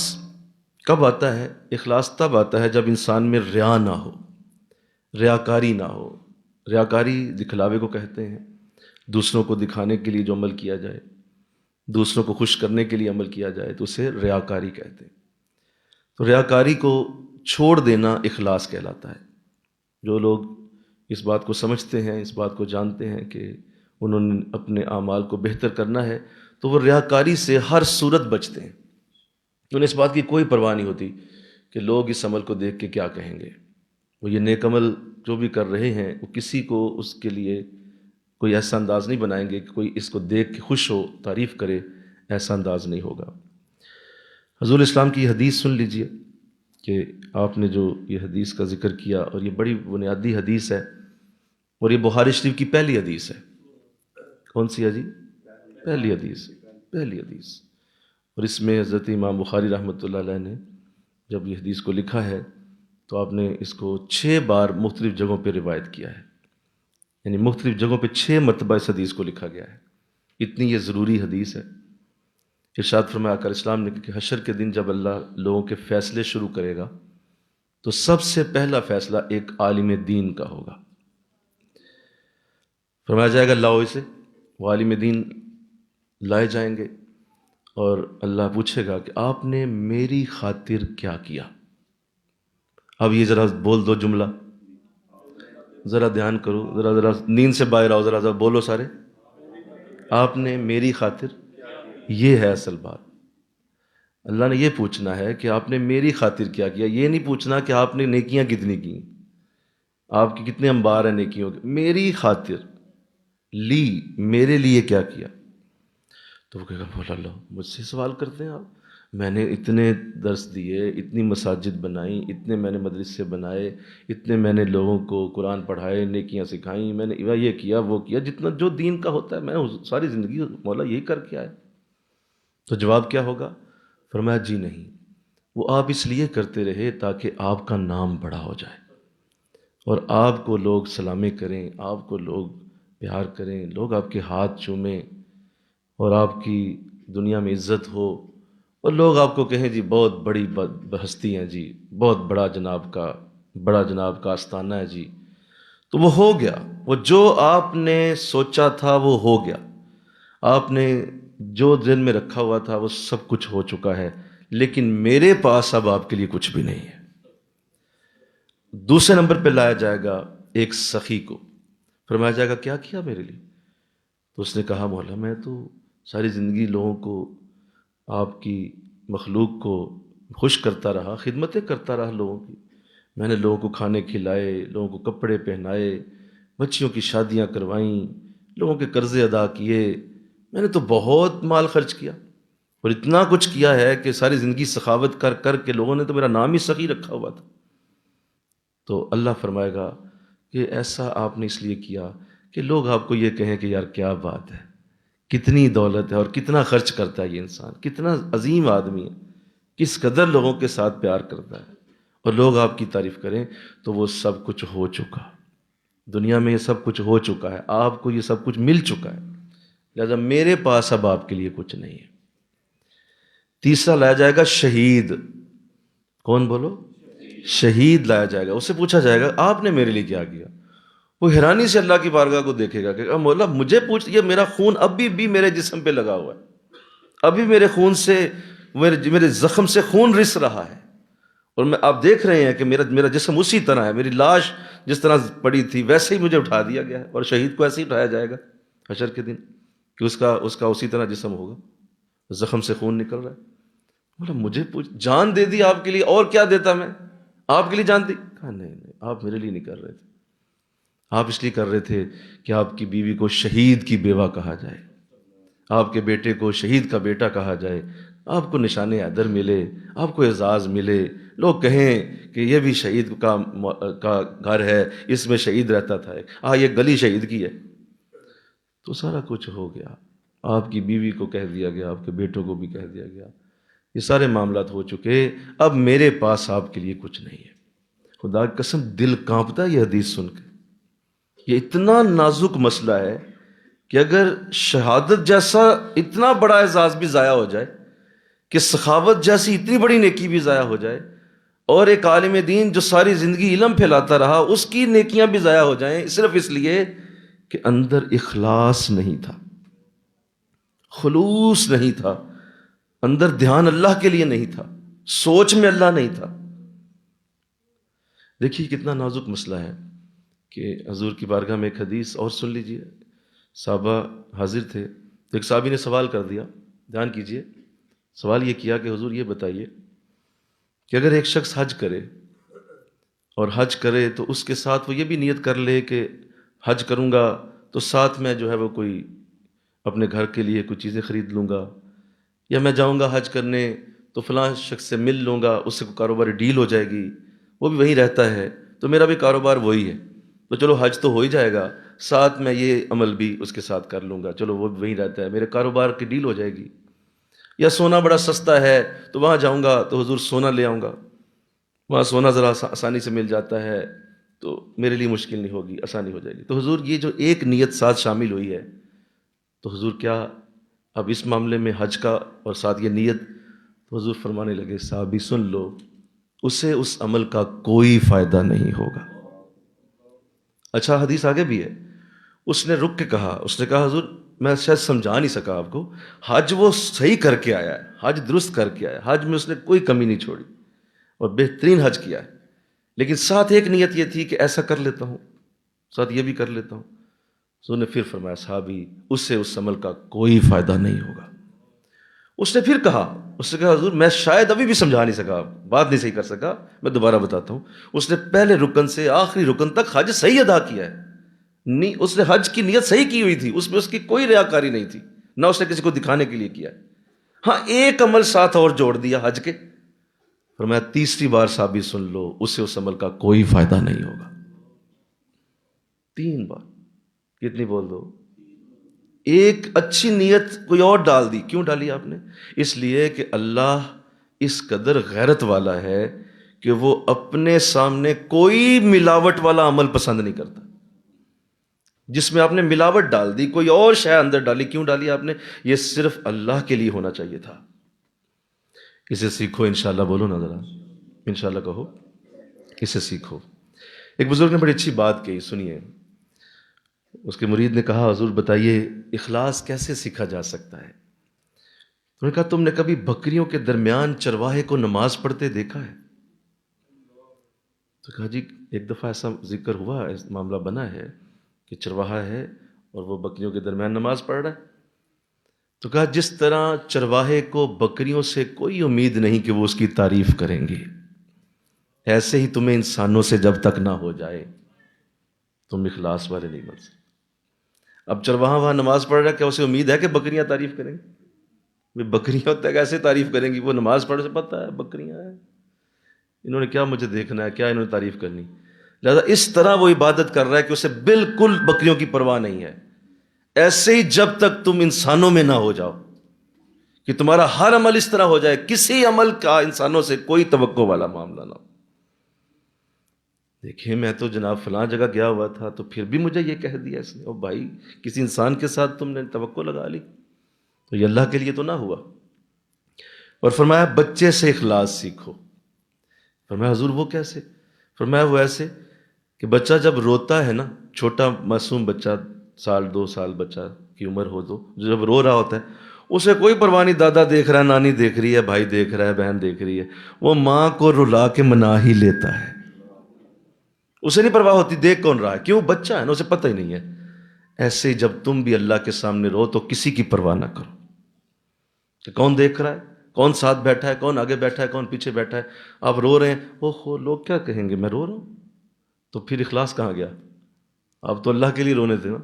S1: کب آتا ہے؟ اخلاص تب آتا ہے جب انسان میں ریا نہ ہو، ریاکاری نہ ہو۔ ریاکاری دکھلاوے کو کہتے ہیں، دوسروں کو دکھانے کے لیے جو عمل کیا جائے، دوسروں کو خوش کرنے کے لیے عمل کیا جائے تو اسے ریاکاری کہتے ہیں۔ تو ریاکاری کو چھوڑ دینا اخلاص کہلاتا ہے۔ جو لوگ اس بات کو سمجھتے ہیں، اس بات کو جانتے ہیں کہ انہوں نے اپنے اعمال کو بہتر کرنا ہے، تو وہ ریاکاری سے ہر صورت بچتے ہیں۔ انہیں اس بات کی کوئی پرواہ نہیں ہوتی کہ لوگ اس عمل کو دیکھ کے کیا کہیں گے۔ وہ یہ نیک عمل جو بھی کر رہے ہیں وہ کسی کو اس کے لیے کوئی ایسا انداز نہیں بنائیں گے کہ کوئی اس کو دیکھ کے خوش ہو، تعریف کرے، ایسا انداز نہیں ہوگا۔ حضور اسلام کی یہ حدیث سن لیجئے کہ آپ نے جو یہ حدیث کا ذکر کیا، اور یہ بڑی بنیادی حدیث ہے، اور یہ بخاری شریف کی پہلی حدیث ہے۔ کون سی ہے جی؟ پہلی حدیث، پہلی حدیث۔ اور اس میں حضرت امام بخاری رحمۃ اللہ علیہ نے جب یہ حدیث کو لکھا ہے تو آپ نے اس کو 6 بار مختلف جگہوں پہ روایت کیا ہے، یعنی مختلف جگہوں پہ 6 مرتبہ اس حدیث کو لکھا گیا ہے، اتنی یہ ضروری حدیث ہے۔ ارشاد فرمایا آقا اسلام نے کہ حشر کے دن جب اللہ لوگوں کے فیصلے شروع کرے گا تو سب سے پہلا فیصلہ ایک عالم دین کا ہوگا۔ فرمایا جائے گا لاؤ اسے، وہ عالم دین لائے جائیں گے، اور اللہ پوچھے گا کہ آپ نے میری خاطر کیا کیا؟ اب یہ ذرا بول دو جملہ، ذرا دھیان کرو، ذرا نیند سے باہر آؤ، ذرا بولو سارے، آپ نے میری خاطر، یہ ہے اصل بات۔ اللہ نے یہ پوچھنا ہے کہ آپ نے میری خاطر کیا کیا، یہ نہیں پوچھنا کہ آپ نے نیکیاں کتنی کی، آپ کی کتنے انبار ہیں نیکیوں کے، میری خاطر لی، میرے لیے کیا کیا؟ تو وہ کہے گا بولا اللہ مجھ سے سوال کرتے ہیں آپ؟ میں نے اتنے درس دیے، اتنی مساجد بنائیں، اتنے میں نے مدرسے بنائے، اتنے میں نے لوگوں کو قرآن پڑھائے، نیکیاں سکھائیں، میں نے یہ کیا وہ کیا، جتنا جو دین کا ہوتا ہے میں نے ساری زندگی مولا یہی کر کے آئے۔
S3: تو جواب کیا ہوگا؟ فرمایا جی نہیں، وہ آپ اس لیے کرتے رہے تاکہ آپ کا نام بڑا ہو جائے اور آپ کو لوگ سلامیں کریں، آپ کو لوگ پیار کریں، لوگ آپ کے ہاتھ چومیں اور آپ کی دنیا میں عزت ہو اور لوگ آپ کو کہیں جی بہت بڑی ہستی ہیں جی، بہت بڑا جناب کا آستانہ ہے جی۔ تو وہ ہو گیا، وہ جو آپ نے سوچا تھا وہ ہو گیا، آپ نے جو دل میں رکھا ہوا تھا وہ سب کچھ ہو چکا ہے، لیکن میرے پاس اب آپ کے لیے کچھ بھی نہیں ہے۔ دوسرے نمبر پہ لایا جائے گا ایک سخی کو، فرمایا جائے گا کیا کیا میرے لیے؟ تو اس نے کہا مولا میں تو ساری زندگی لوگوں کو، آپ کی مخلوق کو خوش کرتا رہا، خدمتیں کرتا رہا لوگوں کی، میں نے لوگوں کو کھانے کھلائے، لوگوں کو کپڑے پہنائے، بچیوں کی شادیاں کروائیں، لوگوں کے قرضے ادا کیے، میں نے تو بہت مال خرچ کیا اور اتنا کچھ کیا ہے کہ ساری زندگی سخاوت کر کر کے لوگوں نے تو میرا نام ہی سخی رکھا ہوا تھا۔ تو اللہ فرمائے گا کہ ایسا آپ نے اس لیے کیا کہ لوگ آپ کو یہ کہیں کہ یار کیا بات ہے، کتنی دولت ہے اور کتنا خرچ کرتا ہے یہ انسان، کتنا عظیم آدمی ہے، کس قدر لوگوں کے ساتھ پیار کرتا ہے، اور لوگ آپ کی تعریف کریں تو وہ سب کچھ ہو چکا، دنیا میں یہ سب کچھ ہو چکا ہے، آپ کو یہ سب کچھ مل چکا ہے، لہذا میرے پاس اب آپ کے لیے کچھ نہیں ہے۔ تیسرا لایا جائے گا شہید، کون بولو؟ شہید لایا جائے گا، اس سے پوچھا جائے گا آپ نے میرے لیے کیا کیا؟ وہ حیرانی سے اللہ کی بارگاہ کو دیکھے گا کہ مولا مجھے پوچھ، یہ میرا خون ابھی بھی میرے جسم پہ لگا ہوا ہے، ابھی میرے خون سے، میرے زخم سے خون رس رہا ہے، اور میں آپ دیکھ رہے ہیں کہ میرا جسم اسی طرح ہے، میری لاش جس طرح پڑی تھی ویسے ہی مجھے اٹھا دیا گیا ہے، اور شہید کو ایسے ہی اٹھایا جائے گا حشر کے دن کہ اس کا اسی طرح جسم ہوگا، زخم سے خون نکل رہا ہے۔ بولا مجھے پوچھ، جان دے دی آپ کے لیے، اور کیا دیتا میں آپ کے لیے؟ جان دی؟ کہا نہیں آپ میرے لیے نہیں کر رہے تھے، آپ اس لیے کر رہے تھے کہ آپ کی بیوی کو شہید کی بیوہ کہا جائے، آپ کے بیٹے کو شہید کا بیٹا کہا جائے، آپ کو نشان حیدر ملے، آپ کو اعزاز ملے، لوگ کہیں کہ یہ بھی شہید کا گھر ہے، اس میں شہید رہتا تھا، یہ گلی شہید کی ہے۔ تو سارا کچھ ہو گیا، آپ کی بیوی کو کہہ دیا گیا، آپ کے بیٹوں کو بھی کہہ دیا گیا، یہ سارے معاملات ہو چکے، اب میرے پاس آپ کے لیے کچھ نہیں ہے۔ خدا کی قسم دل کانپتا ہے یہ حدیث سن کے، یہ اتنا نازک مسئلہ ہے کہ اگر شہادت جیسا اتنا بڑا اعزاز بھی ضائع ہو جائے، کہ سخاوت جیسی اتنی بڑی نیکی بھی ضائع ہو جائے، اور ایک عالم دین جو ساری زندگی علم پھیلاتا رہا اس کی نیکیاں بھی ضائع ہو جائیں صرف اس لیے کہ اندر اخلاص نہیں تھا، خلوص نہیں تھا، اندر دھیان اللہ کے لیے نہیں تھا، سوچ میں اللہ نہیں تھا۔ دیکھیے کتنا نازک مسئلہ ہے کہ حضور کی بارگاہ میں ایک حدیث اور سن لیجئے، صحابہ حاضر تھے، ایک صحابی نے سوال کر دیا، دھیان کیجئے، سوال یہ کیا کہ حضور یہ بتائیے کہ اگر ایک شخص حج کرے اور حج کرے تو اس کے ساتھ وہ یہ بھی نیت کر لے کہ حج کروں گا تو ساتھ میں جو ہے وہ کوئی اپنے گھر کے لیے کچھ چیزیں خرید لوں گا، یا میں جاؤں گا حج کرنے تو فلاں شخص سے مل لوں گا، اس سے کوئی کاروباری ڈیل ہو جائے گی، وہ بھی وہیں رہتا ہے تو میرا بھی کاروبار وہی ہے، تو چلو حج تو ہو ہی جائے گا، ساتھ میں یہ عمل بھی اس کے ساتھ کر لوں گا، چلو وہ بھی وہیں رہتا ہے، میرے کاروبار کی ڈیل ہو جائے گی۔ یا سونا بڑا سستا ہے تو وہاں جاؤں گا تو حضور سونا لے آؤں گا، وہاں سونا ذرا آسانی سے مل جاتا ہے تو میرے لیے مشکل نہیں ہوگی، آسانی ہو جائے گی۔ تو حضور یہ جو ایک نیت ساتھ شامل ہوئی ہے، تو حضور کیا اب اس معاملے میں حج کا اور ساتھ یہ نیت؟ تو حضور فرمانے لگے صحابی سن لو، اسے اس عمل کا کوئی فائدہ نہیں ہوگا۔ اچھا حدیث آگے بھی ہے، اس نے رک کے کہا، اس نے کہا حضور میں شاید سمجھا نہیں سکا آپ کو، حج وہ صحیح کر کے آیا ہے، حج درست کر کے آیا، حج میں اس نے کوئی کمی نہیں چھوڑی اور بہترین حج کیا ہے، لیکن ساتھ ایک نیت یہ تھی کہ ایسا کر لیتا ہوں، ساتھ یہ بھی کر لیتا ہوں۔ حضور نے پھر فرمایا صحابی اس سے اس عمل کا کوئی فائدہ نہیں ہوگا۔ اس نے پھر کہا، اس نے کہا حضور میں شاید ابھی بھی سمجھا نہیں سکا، بات نہیں صحیح کر سکا، میں دوبارہ بتاتا ہوں۔ اس نے پہلے رکن سے آخری رکن تک حج صحیح ادا کیا ہے، اس نے حج کی نیت صحیح کی ہوئی تھی، اس میں اس کی کوئی ریاکاری نہیں تھی، نہ اس نے کسی کو دکھانے کے لیے کیا ہے۔ ہاں ایک عمل ساتھ اور جوڑ دیا حج کے، فرمایا تیسری بار صحابی سن لو، اس سے اس عمل کا کوئی فائدہ نہیں ہوگا۔ 3 بار، کتنی بول دو؟ ایک اچھی نیت کوئی اور ڈال دی. کیوں ڈالی آپ نے؟ اس لیے کہ اللہ اس قدر غیرت والا ہے کہ وہ اپنے سامنے کوئی ملاوٹ والا عمل پسند نہیں کرتا. جس میں آپ نے ملاوٹ ڈال دی، کوئی اور شے اندر ڈالی، کیوں ڈالی آپ نے؟ یہ صرف اللہ کے لیے ہونا چاہیے تھا. اسے سیکھو انشاءاللہ. بولو نا ذرا، انشاءاللہ کہو. اسے سیکھو. ایک بزرگ نے بڑی اچھی بات کہی، سنیے. اس کے مرید نے کہا حضور بتائیے اخلاص کیسے سیکھا جا سکتا ہے؟ انہوں نے کہا تم نے کبھی بکریوں کے درمیان چرواہے کو نماز پڑھتے دیکھا ہے؟ تو کہا جی ایک دفعہ ایسا ذکر ہوا، اس معاملہ بنا ہے کہ چرواہا ہے اور وہ بکریوں کے درمیان نماز پڑھ رہا ہے. تو کہا جس طرح چرواہے کو بکریوں سے کوئی امید نہیں کہ وہ اس کی تعریف کریں گے، ایسے ہی تمہیں انسانوں سے جب تک نہ ہو جائے تم اخلاص والے نہیں بن سکتے. اب چرواہا وہاں نماز پڑھ رہا ہے، کیا اسے امید ہے کہ بکریاں تعریف کریں گی؟ بکریاں تک ایسے تعریف کریں گی؟ وہ نماز پڑھ سے پتہ ہے بکریاں ہیں، انہوں نے کیا مجھے دیکھنا ہے، کیا انہوں نے تعریف کرنی. لہذا اس طرح وہ عبادت کر رہا ہے کہ اسے بالکل بکریوں کی پرواہ نہیں ہے. ایسے ہی جب تک تم انسانوں میں نہ ہو جاؤ کہ تمہارا ہر عمل اس طرح ہو جائے، کسی عمل کا انسانوں سے کوئی توقع والا معاملہ نہ ہو. دیکھیں میں تو جناب فلاں جگہ گیا ہوا تھا تو پھر بھی مجھے یہ کہہ دیا اس نے. او بھائی کسی انسان کے ساتھ تم نے توقع لگا لی تو یہ اللہ کے لیے تو نہ ہوا. اور فرمایا بچے سے اخلاص سیکھو. فرمایا حضور وہ کیسے؟ فرمایا وہ ایسے کہ بچہ جب روتا ہے نا، چھوٹا معصوم بچہ، 1-2 سال بچہ کی عمر ہو تو جب رو رہا ہوتا ہے اسے کوئی پرواہ نہیں، دادا دیکھ رہا ہے، نانی دیکھ رہی ہے، بھائی دیکھ رہا ہے، بہن دیکھ رہی ہے، وہ ماں کو رلا کے منا ہی لیتا ہے. اسے نہیں پرواہ ہوتی دیکھ کون رہا ہے، کیوں؟ بچہ ہے نا، اسے پتہ ہی نہیں ہے. ایسے جب تم بھی اللہ کے سامنے رو تو کسی کی پرواہ نہ کرو کہ کون دیکھ رہا ہے، کون ساتھ بیٹھا ہے، کون آگے بیٹھا ہے، کون پیچھے بیٹھا ہے. آپ رو رہے ہیں، اوہو لوگ کیا کہیں گے میں رو رہا ہوں، تو پھر اخلاص کہاں گیا؟ آپ تو اللہ کے لیے رونے تھے نا،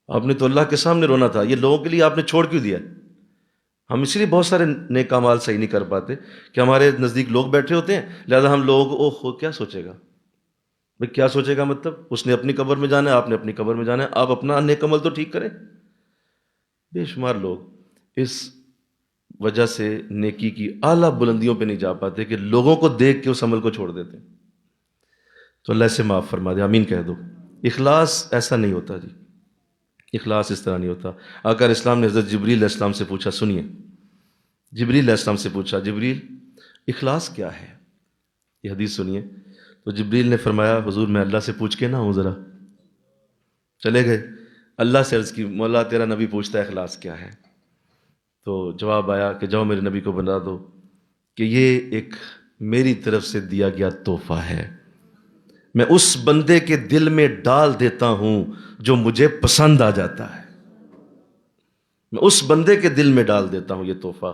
S3: آپ نے تو اللہ کے سامنے رونا تھا. یہ لوگوں کے لیے آپ نے چھوڑ کیوں دیا؟ ہم اس لیے بہت سارے نیک اعمال صحیح نہیں کر پاتے کہ ہمارے نزدیک لوگ بیٹھے ہوتے ہیں، لہذا ہم لوگوں کو اوہو کیا سوچے گا. بھئی کیا سوچے گا مطلب؟ اس نے اپنی قبر میں جانا ہے، آپ نے اپنی قبر میں جانا ہے، آپ اپنا نیک عمل تو ٹھیک کریں. بے شمار لوگ اس وجہ سے نیکی کی اعلیٰ بلندیوں پہ نہیں جا پاتے کہ لوگوں کو دیکھ کے اس عمل کو چھوڑ دیتے. تو اللہ سے معاف فرما دے، آمین کہہ دو. اخلاص ایسا نہیں ہوتا جی، اخلاص اس طرح نہیں ہوتا. آقا اسلام نے حضرت جبریل علیہ السلام سے پوچھا، سنیے، جبریل علیہ السلام سے پوچھا جبریل اخلاص کیا ہے؟ یہ حدیث سنیے. تو جبریل نے فرمایا حضور میں اللہ سے پوچھ کے نہ ہوں ذرا. چلے گئے اللہ سے عرض کی، مولا تیرا نبی پوچھتا ہے اخلاص کیا ہے. تو جواب آیا کہ جاؤ میرے نبی کو بتا دو کہ یہ ایک میری طرف سے دیا گیا تحفہ ہے، میں اس بندے کے دل میں ڈال دیتا ہوں جو مجھے پسند آ جاتا ہے. میں اس بندے کے دل میں ڈال دیتا ہوں یہ تحفہ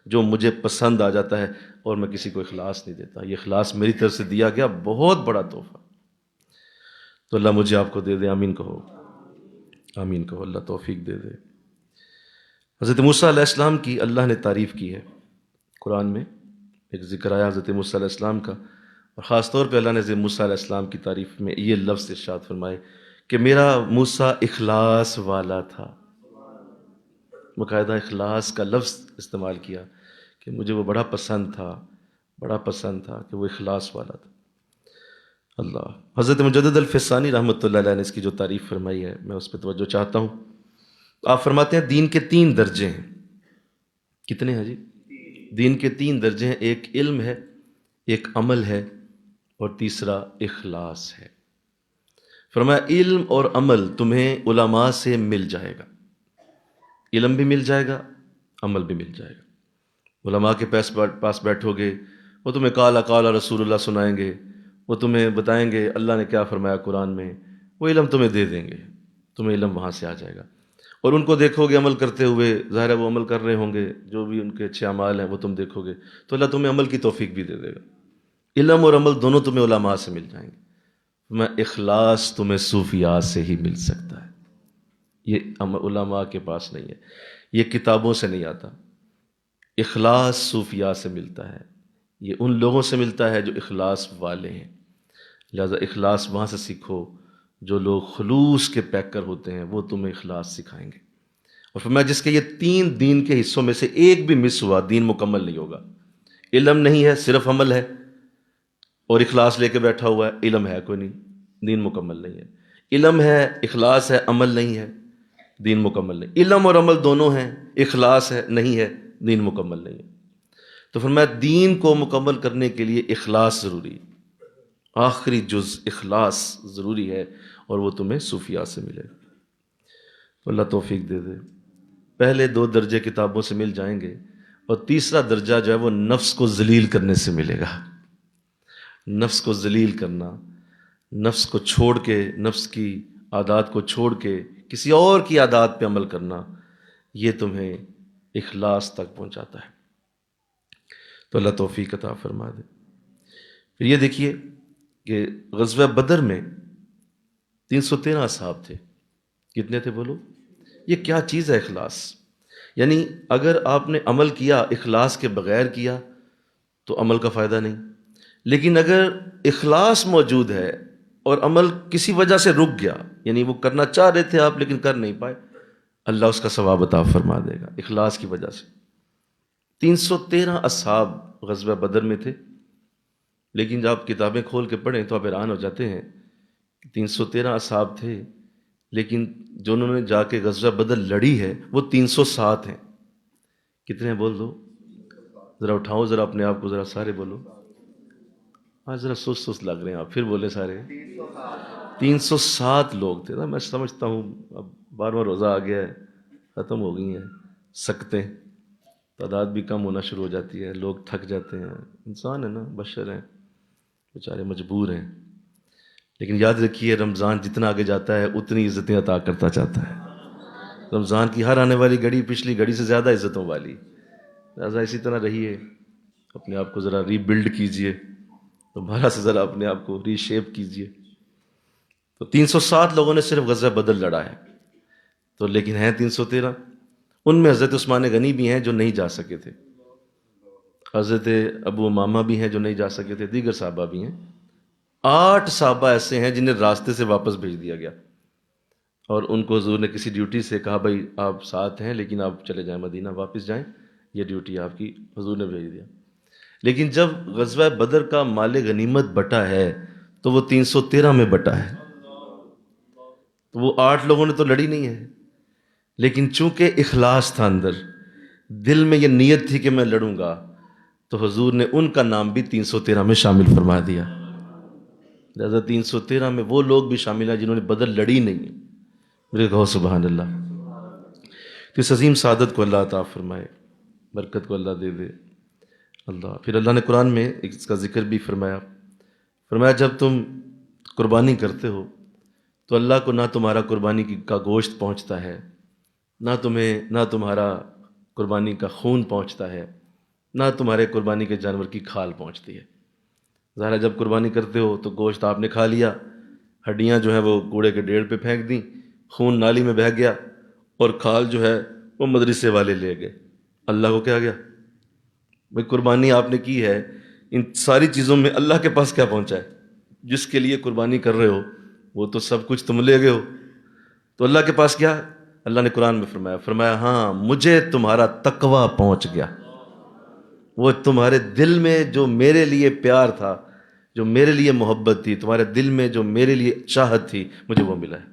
S3: جو مجھے پسند آ جاتا ہے، اور میں کسی کو اخلاص نہیں دیتا. یہ اخلاص میری طرف سے دیا گیا بہت بڑا تحفہ. تو اللہ مجھے آپ کو دے دے، آمین کہو، آمین کہو، اللہ توفیق دے دے. حضرت موسیٰ علیہ السلام کی اللہ نے تعریف کی ہے قرآن میں، ایک ذکر آیا حضرت موسیٰ علیہ السلام کا، اور خاص طور پہ اللہ نے حضرت موسیٰ علیہ السلام کی تعریف میں یہ لفظ ارشاد فرمائے کہ میرا موسیٰ اخلاص والا تھا. باقاعدہ اخلاص کا لفظ استعمال کیا کہ مجھے وہ بڑا پسند تھا، بڑا پسند تھا کہ وہ اخلاص والا تھا. اللہ. حضرت مجدد الفسانی رحمۃ اللہ علیہ نے اس کی جو تعریف فرمائی ہے میں اس پہ توجہ چاہتا ہوں. آپ فرماتے ہیں دین کے 3 درجے ہیں. کتنے ہیں جی؟ دین کے 3 درجے ہیں. ایک علم ہے، ایک عمل ہے، اور تیسرا اخلاص ہے. فرمایا علم اور عمل تمہیں علماء سے مل جائے گا، علم بھی مل جائے گا، عمل بھی مل جائے گا. علماء کے پاس بیٹھو گے، وہ تمہیں قال قال رسول اللہ سنائیں گے، وہ تمہیں بتائیں گے اللہ نے کیا فرمایا قرآن میں، وہ علم تمہیں دے دیں گے، تمہیں علم وہاں سے آ جائے گا. اور ان کو دیکھو گے عمل کرتے ہوئے، ظاہر ہے وہ عمل کر رہے ہوں گے، جو بھی ان کے اچھے اعمال ہیں وہ تم دیکھو گے، تو اللہ تمہیں عمل کی توفیق بھی دے دے گا. علم اور عمل دونوں تمہیں علماء سے مل جائیں گے. میں اخلاص تمہیں صوفیاء سے ہی مل سکتا ہے، یہ علماء کے پاس نہیں ہے، یہ کتابوں سے نہیں آتا. اخلاص صوفیاء سے ملتا ہے، یہ ان لوگوں سے ملتا ہے جو اخلاص والے ہیں. لہذا اخلاص وہاں سے سیکھو، جو لوگ خلوص کے پیکر ہوتے ہیں وہ تمہیں اخلاص سکھائیں گے. اور فرمایا جس کے یہ 3 دین کے حصوں میں سے ایک بھی مس ہوا دین مکمل نہیں ہوگا۔ علم نہیں ہے، صرف عمل ہے، اور اخلاص لے کے بیٹھا ہوا ہے، علم ہے کوئی نہیں، دین مکمل نہیں ہے۔ علم ہے، اخلاص ہے، عمل نہیں ہے، دین مکمل نہیں۔ علم اور عمل دونوں ہیں، اخلاص ہے نہیں ہے، دین مکمل نہیں ہے۔ تو فرمایا دین کو مکمل کرنے کے لیے اخلاص ضروری ہے، آخری جز اخلاص ضروری ہے، اور وہ تمہیں صوفیاء سے ملے گا۔ تو اللہ توفیق دے دے۔ پہلے 2 درجے کتابوں سے مل جائیں گے، اور تیسرا درجہ جو ہے وہ نفس کو ذلیل کرنے سے ملے گا۔ نفس کو ذلیل کرنا، نفس کو چھوڑ کے، نفس کی عادات کو چھوڑ کے کسی اور کی عادات پہ عمل کرنا، یہ تمہیں اخلاص تک پہنچاتا ہے۔ تو اللہ توفیق عطا فرما دے۔ پھر یہ دیکھیے کہ غزوہ بدر میں 313 اصحاب تھے۔ کتنے تھے بولو؟ یہ کیا چیز ہے اخلاص؟ یعنی اگر آپ نے عمل کیا اخلاص کے بغیر کیا تو عمل کا فائدہ نہیں، لیکن اگر اخلاص موجود ہے اور عمل کسی وجہ سے رک گیا، یعنی وہ کرنا چاہ رہے تھے آپ لیکن کر نہیں پائے، اللہ اس کا ثواب عطا فرما دے گا اخلاص کی وجہ سے۔ 313 اصحاب غزوہ بدر میں تھے، لیکن جب آپ کتابیں کھول کے پڑھیں تو آپ حیران ہو جاتے ہیں کہ 313 اصحاب تھے، لیکن جو انہوں نے جا کے غزوہ بدر لڑی ہے وہ 307 ہیں۔ کتنے ہیں بول دو ذرا، اٹھاؤ ذرا اپنے آپ کو، ذرا سارے بولو۔ آج ذرا سست لگ رہے ہیں آپ، پھر بولے سارے۔ 307 لوگ تھے نا۔ میں سمجھتا ہوں اب 12واں روزہ آ گیا ہے، ختم ہو گئی ہیں سکتیں، تعداد بھی کم ہونا شروع ہو جاتی ہے، لوگ تھک جاتے ہیں، انسان ہے نا، بشر ہیں، بیچارے مجبور ہیں۔ لیکن یاد رکھیے رمضان جتنا آگے جاتا ہے اتنی عزتیں عطا کرتا جاتا ہے۔ رمضان کی ہر آنے والی گھڑی پچھلی گھڑی سے زیادہ عزتوں والی، لہٰذا اسی طرح رہیے، اپنے آپ کو ذرا ری بلڈ کیجئے، دوبارہ سے ذرا اپنے آپ کو ری شیپ کیجئے۔ تو 307 لوگوں نے صرف غزوہ بدر لڑا ہے، تو لیکن ہیں 313۔ ان میں حضرت عثمان غنی بھی ہیں جو نہیں جا سکے تھے، حضرت ابو امامہ بھی ہیں جو نہیں جا سکے تھے، دیگر صحابہ بھی ہیں۔ 8 صحابہ ایسے ہیں جنہیں راستے سے واپس بھیج دیا گیا، اور ان کو حضور نے کسی ڈیوٹی سے کہا بھائی آپ ساتھ ہیں لیکن آپ چلے جائیں مدینہ، واپس جائیں، یہ ڈیوٹی آپ کی، حضور نے بھیج دیا۔ لیکن جب غزوہ بدر کا مال غنیمت بٹا ہے تو وہ 313 میں بٹا ہے، تو وہ 8 لوگوں نے تو لڑی نہیں ہے، لیکن چونکہ اخلاص تھا اندر، دل میں یہ نیت تھی کہ میں لڑوں گا، تو حضور نے ان کا نام بھی 313 میں شامل فرما دیا۔ لہذا 313 میں وہ لوگ بھی شامل ہیں جنہوں نے بدر لڑی نہیں ہے۔ میرے کہو سبحان اللہ۔ تو اس عظیم سعادت کو اللہ عطا فرمائے، برکت کو اللہ دے دے اللہ۔ پھر اللہ نے قرآن میں اس کا ذکر بھی فرمایا جب تم قربانی کرتے ہو تو اللہ کو نہ تمہارا قربانی کا گوشت پہنچتا ہے، نہ تمہارا قربانی کا خون پہنچتا ہے، نہ تمہارے قربانی کے جانور کی کھال پہنچتی ہے۔ ظاہر جب قربانی کرتے ہو تو گوشت آپ نے کھا لیا، ہڈیاں جو ہیں وہ کوڑے کے ڈھیر پہ پھینک دیں، خون نالی میں بہہ گیا، اور کھال جو ہے وہ مدرسے والے لے گئے۔ اللہ کو کیا گیا بھئی قربانی آپ نے کی ہے، ان ساری چیزوں میں اللہ کے پاس کیا پہنچا ہے؟ جس کے لیے قربانی کر رہے ہو وہ تو سب کچھ تم لے گئے ہو، تو اللہ کے پاس کیا؟ اللہ نے قرآن میں فرمایا ہاں مجھے تمہارا تقوی پہنچ گیا، وہ تمہارے دل میں جو میرے لیے پیار تھا، جو میرے لیے محبت تھی، تمہارے دل میں جو میرے لیے چاہت تھی، مجھے وہ ملا ہے،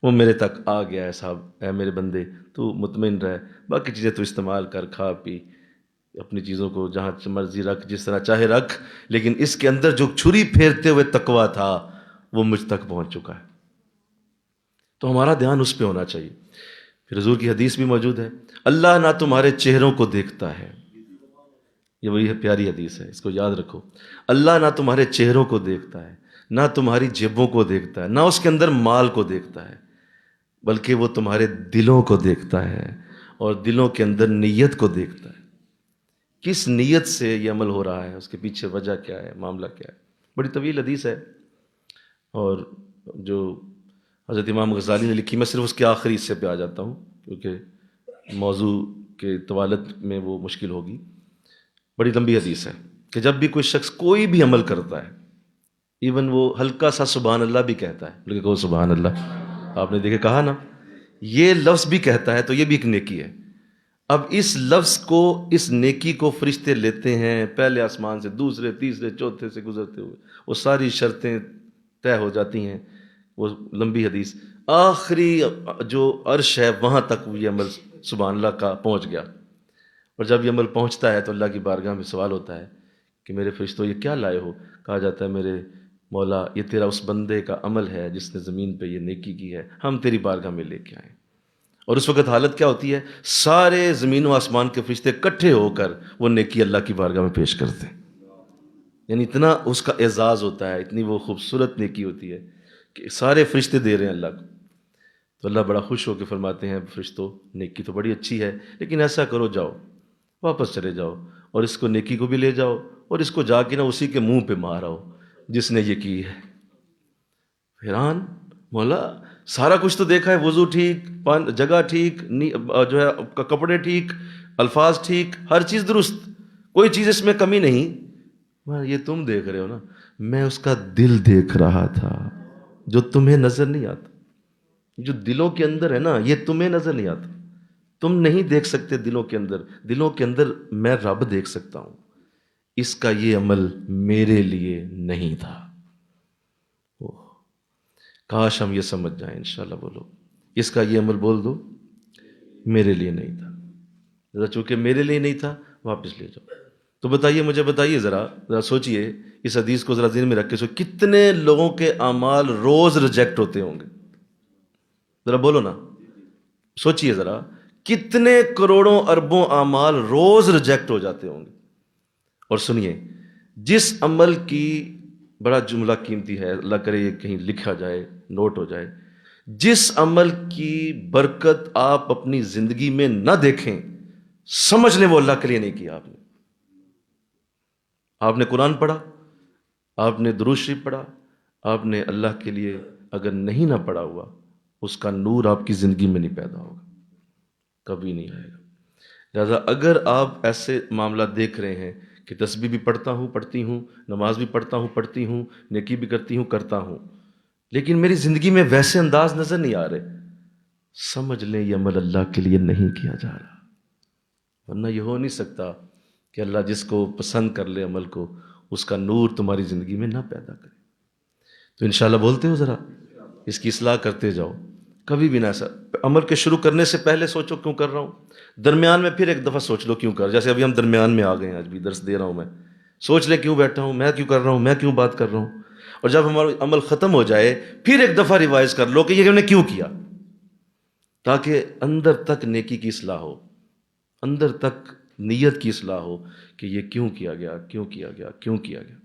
S3: وہ میرے تک آ گیا ہے۔ صاحب اے میرے بندے تو مطمئن رہ، باقی چیزیں تو استعمال کر، کھا پی، اپنی چیزوں کو جہاں مرضی رکھ، جس طرح چاہے رکھ، لیکن اس کے اندر جو چھری پھیرتے ہوئے تقوی تھا وہ مجھ تک پہنچ چکا ہے۔ تو ہمارا دھیان اس پہ ہونا چاہیے۔ پھر حضور کی حدیث بھی موجود ہے، اللہ نہ تمہارے چہروں کو دیکھتا ہے، یہ وہی پیاری حدیث ہے، اس کو یاد رکھو۔ اللہ نہ تمہارے چہروں کو دیکھتا ہے، نہ تمہاری جیبوں کو دیکھتا ہے، نہ اس کے اندر مال کو دیکھتا ہے، بلکہ وہ تمہارے دلوں کو دیکھتا ہے، اور دلوں کے اندر نیت کو دیکھتا ہے۔ کس نیت سے یہ عمل ہو رہا ہے، اس کے پیچھے وجہ کیا ہے، معاملہ کیا ہے۔ بڑی طویل حدیث ہے، اور جو حضرت امام غزالی نے لکھی، میں صرف اس کے آخری حصے پہ آ جاتا ہوں کیونکہ موضوع کے طوالت میں وہ مشکل ہوگی۔ بڑی لمبی حدیث ہے کہ جب بھی کوئی شخص کوئی بھی عمل کرتا ہے، ایون وہ ہلکا سا سبحان اللہ بھی کہتا ہے، لیکن کہو سبحان اللہ، آپ نے دیکھے کہا نا یہ لفظ بھی کہتا ہے تو یہ بھی ایک نیکی ہے۔ اب اس لفظ کو، اس نیکی کو فرشتے لیتے ہیں پہلے آسمان سے، دوسرے تیسرے چوتھے سے گزرتے ہوئے، وہ ساری شرطیں طے ہو جاتی ہیں، وہ لمبی حدیث، آخری جو عرش ہے وہاں تک یہ عمل سبحان اللہ کا پہنچ گیا۔ اور جب یہ عمل پہنچتا ہے تو اللہ کی بارگاہ میں سوال ہوتا ہے کہ میرے فرشتوں یہ کیا لائے ہو؟ کہا جاتا ہے میرے مولا یہ تیرا اس بندے کا عمل ہے جس نے زمین پہ یہ نیکی کی ہے، ہم تیری بارگاہ میں لے کے آئے۔ اور اس وقت حالت کیا ہوتی ہے؟ سارے زمین و آسمان کے فرشتے اکٹھے ہو کر وہ نیکی اللہ کی بارگاہ میں پیش کرتے ہیں۔ یعنی اتنا اس کا اعزاز ہوتا ہے، اتنی وہ خوبصورت نیکی ہوتی ہے کہ سارے فرشتے دے رہے ہیں اللہ کو۔ تو اللہ بڑا خوش ہو کے فرماتے ہیں فرشتوں نیکی تو بڑی اچھی ہے، لیکن ایسا کرو جاؤ واپس چلے جاؤ اور اس کو نیکی کو بھی لے جاؤ اور اس کو جا کے نا اسی کے منہ پہ ماراؤ جس نے یہ کی ہے۔ حیران، مولا سارا کچھ تو دیکھا ہے، وضو ٹھیک، جگہ ٹھیک، جو ہے کپڑے ٹھیک، الفاظ ٹھیک، ہر چیز درست، کوئی چیز اس میں کمی نہیں، یہ تم دیکھ رہے ہو نا، میں اس کا دل دیکھ رہا تھا جو تمہیں نظر نہیں آتا۔ جو دلوں کے اندر ہے نا یہ تمہیں نظر نہیں آتا، تم نہیں دیکھ سکتے دلوں کے اندر، دلوں کے اندر میں رب دیکھ سکتا ہوں۔ اس کا یہ عمل میرے لیے نہیں تھا۔ کاش ہم یہ سمجھ جائیں انشاءاللہ۔ بولو اس کا یہ عمل بول دو میرے لیے نہیں تھا، ذرا چونکہ میرے لیے نہیں تھا واپس لے جاؤ۔ تو بتائیے، مجھے بتائیے، ذرا سوچئے اس حدیث کو ذرا ذہن میں رکھ کے سوچ، کتنے لوگوں کے اعمال روز ریجیکٹ ہوتے ہوں گے؟ ذرا بولو نا، سوچئے ذرا، کتنے کروڑوں اربوں اعمال روز ریجیکٹ ہو جاتے ہوں گے۔ اور سنیے، جس عمل کی، بڑا جملہ قیمتی ہے، اللہ کرے یہ کہیں لکھا جائے، نوٹ ہو جائے، جس عمل کی برکت آپ اپنی زندگی میں نہ دیکھیں، سمجھ لیں وہ اللہ کے لیے نہیں کیا آپ نے۔ آپ نے قرآن پڑھا، آپ نے درود شریف پڑھا، آپ نے اللہ کے لیے اگر نہیں نہ پڑھا ہوا، اس کا نور آپ کی زندگی میں نہیں پیدا ہوگا، کبھی نہیں آئے گا۔ لہذا اگر آپ ایسے معاملات دیکھ رہے ہیں کہ تسبیح بھی پڑھتا ہوں، پڑھتی ہوں، نماز بھی پڑھتا ہوں، پڑھتی ہوں، نیکی بھی کرتی ہوں، کرتا ہوں، لیکن میری زندگی میں ویسے انداز نظر نہیں آ رہے، سمجھ لیں یہ عمل اللہ کے لیے نہیں کیا جا رہا۔ ورنہ یہ ہو نہیں سکتا کہ اللہ جس کو پسند کر لے عمل کو، اس کا نور تمہاری زندگی میں نہ پیدا کرے۔ تو انشاءاللہ بولتے ہو، ذرا اس کی اصلاح کرتے جاؤ، کبھی بھی نہ ایسا عمل کے شروع کرنے سے پہلے سوچو کیوں کر رہا ہوں، درمیان میں پھر ایک دفعہ سوچ لو کیوں کر، جیسے ابھی ہم درمیان میں آ گئے ہیں، آج بھی درس دے رہا ہوں میں، سوچ لے کیوں بیٹھا ہوں میں، کیوں کر رہا ہوں میں، کیوں بات کر رہا ہوں، اور جب ہمارا عمل ختم ہو جائے پھر ایک دفعہ ریوائز کر لو کہ یہ ہم نے کیوں کیا، تاکہ اندر تک نیکی کی اصلاح ہو، اندر تک نیت کی اصلاح ہو کہ یہ کیوں کیا گیا، کیوں کیا گیا، کیوں کیا گیا۔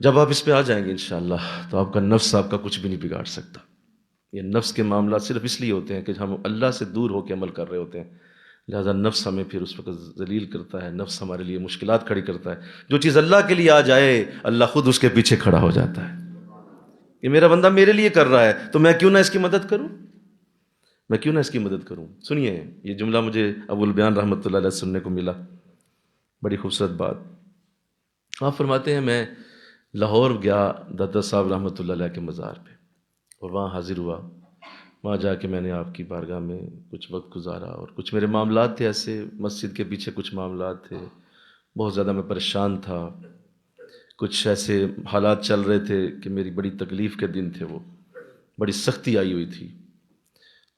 S3: جب آپ اس پہ آ جائیں گے انشاءاللہ تو آپ کا نفس آپ کا کچھ بھی نہیں بگاڑ سکتا۔ یہ نفس کے معاملات صرف اس لیے ہوتے ہیں کہ ہم اللہ سے دور ہو کے عمل کر رہے ہوتے ہیں، لہذا نفس ہمیں پھر اس وقت ذلیل کرتا ہے، نفس ہمارے لیے مشکلات کھڑی کرتا ہے۔ جو چیز اللہ کے لیے آ جائے اللہ خود اس کے پیچھے کھڑا ہو جاتا ہے۔ یہ میرا بندہ میرے لیے کر رہا ہے تو میں کیوں نہ اس کی مدد کروں، میں کیوں نہ اس کی مدد کروں۔ سنیے یہ جملہ مجھے ابو البیان رحمۃ اللہ علیہ سننے کو ملا، بڑی خوبصورت بات۔ آپ فرماتے ہیں میں لاہور گیا داتا صاحب رحمۃ اللہ علیہ کے مزار پہ، اور وہاں حاضر ہوا، وہاں جا کے میں نے آپ کی بارگاہ میں کچھ وقت گزارا، اور کچھ میرے معاملات تھے ایسے، مسجد کے پیچھے کچھ معاملات تھے، بہت زیادہ میں پریشان تھا، کچھ ایسے حالات چل رہے تھے کہ میری بڑی تکلیف کے دن تھے، وہ بڑی سختی آئی ہوئی تھی۔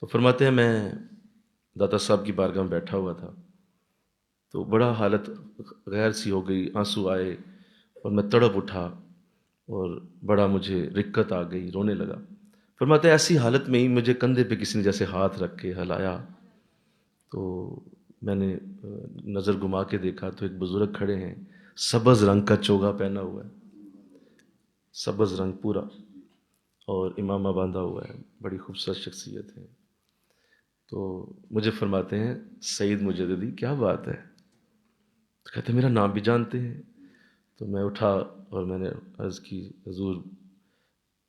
S3: تو فرماتے ہیں میں داتا صاحب کی بارگاہ میں بیٹھا ہوا تھا، تو بڑا حالت غیر سی ہو گئی، آنسو آئے اور میں تڑپ اٹھا اور بڑا مجھے رکت آ گئی، رونے لگا۔ فرماتے ہیں ایسی حالت میں ہی مجھے کندھے پہ کسی نے جیسے ہاتھ رکھ کے ہلایا، تو میں نے نظر گھما کے دیکھا تو ایک بزرگ کھڑے ہیں، سبز رنگ کا چوگا پہنا ہوا ہے، سبز رنگ پورا، اور امامہ باندھا ہوا ہے، بڑی خوبصورت شخصیت ہے۔ تو مجھے فرماتے ہیں سعید مجددی کیا بات ہے، تو کہتے ہیں میرا نام بھی جانتے ہیں۔ تو میں اٹھا اور میں نے عرض کی حضور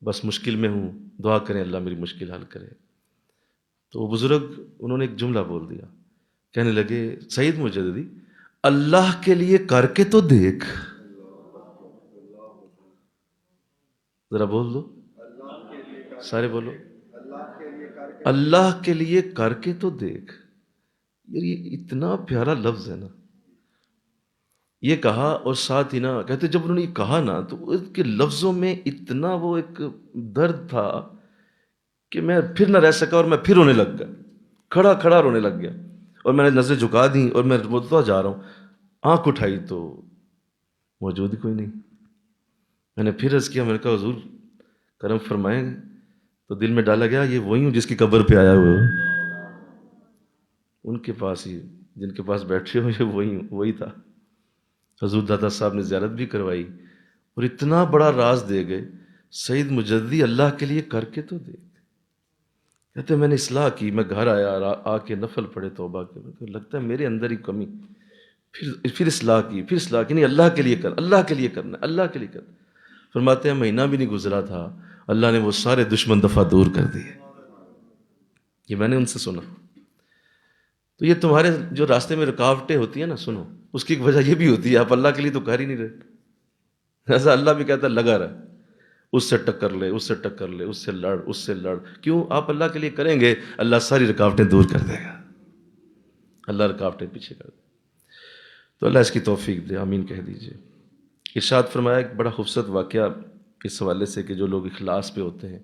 S3: بس مشکل میں ہوں، دعا کریں اللہ میری مشکل حل کرے۔ تو وہ بزرگ انہوں نے ایک جملہ بول دیا، کہنے لگے سعید مجددی اللہ کے لیے کر کے تو دیکھ، ذرا بول دو، سارے بولو، اللہ کے لیے کر کے تو دیکھ. یار یہ اتنا پیارا لفظ ہے نا. یہ کہا اور ساتھ ہی نا کہتے جب انہوں نے یہ کہا نا تو اس کے لفظوں میں اتنا وہ ایک درد تھا کہ میں پھر نہ رہ سکا اور میں پھر رونے لگ گیا. کھڑا کھڑا رونے لگ گیا اور میں نے نظریں جھکا دیں اور میں روتا جا رہا ہوں. آنکھ اٹھائی تو موجود ہی کوئی نہیں. میں نے پھر عرض کیا, میں نے کہا حضور کرم فرمائیں. تو دل میں ڈالا گیا یہ وہی ہوں جس کی قبر پہ آیا ہوا ہوں. ان کے پاس ہی جن کے پاس بیٹھے ہو یہ وہی تھا. حضور دادا صاحب نے زیارت بھی کروائی اور اتنا بڑا راز دے گئے. سید مجددی اللہ کے لیے کر کے تو دیکھ. کہتے میں نے اصلاح کی, میں گھر آیا آ کے نفل پڑھے توبہ کے, لگتا ہے میرے اندر ہی کمی. پھر اصلاح کی نہیں اللہ کے لیے کر, اللہ کے لیے کرنا, اللہ کے لیے کرنا. فرماتے ہیں مہینہ بھی نہیں گزرا تھا اللہ نے وہ سارے دشمن دفعہ دور کر دیے. یہ میں نے ان سے سنا. تو یہ تمہارے جو راستے میں رکاوٹیں ہوتی ہیں نا, سنو اس کی ایک وجہ یہ بھی ہوتی ہے آپ اللہ کے لیے تو کر ہی نہیں رہے. ایسا اللہ بھی کہتا ہے لگا رہا, اس سے ٹکر لے, اس سے ٹکر لے, اس سے لڑ, اس سے لڑ. کیوں؟ آپ اللہ کے لیے کریں گے اللہ ساری رکاوٹیں دور کر دے گا. اللہ رکاوٹیں پیچھے کر دے. تو اللہ اس کی توفیق دے, آمین کہہ دیجئے. ارشاد فرمایا ایک بڑا خوبصورت واقعہ اس حوالے سے کہ جو لوگ اخلاص پہ ہوتے ہیں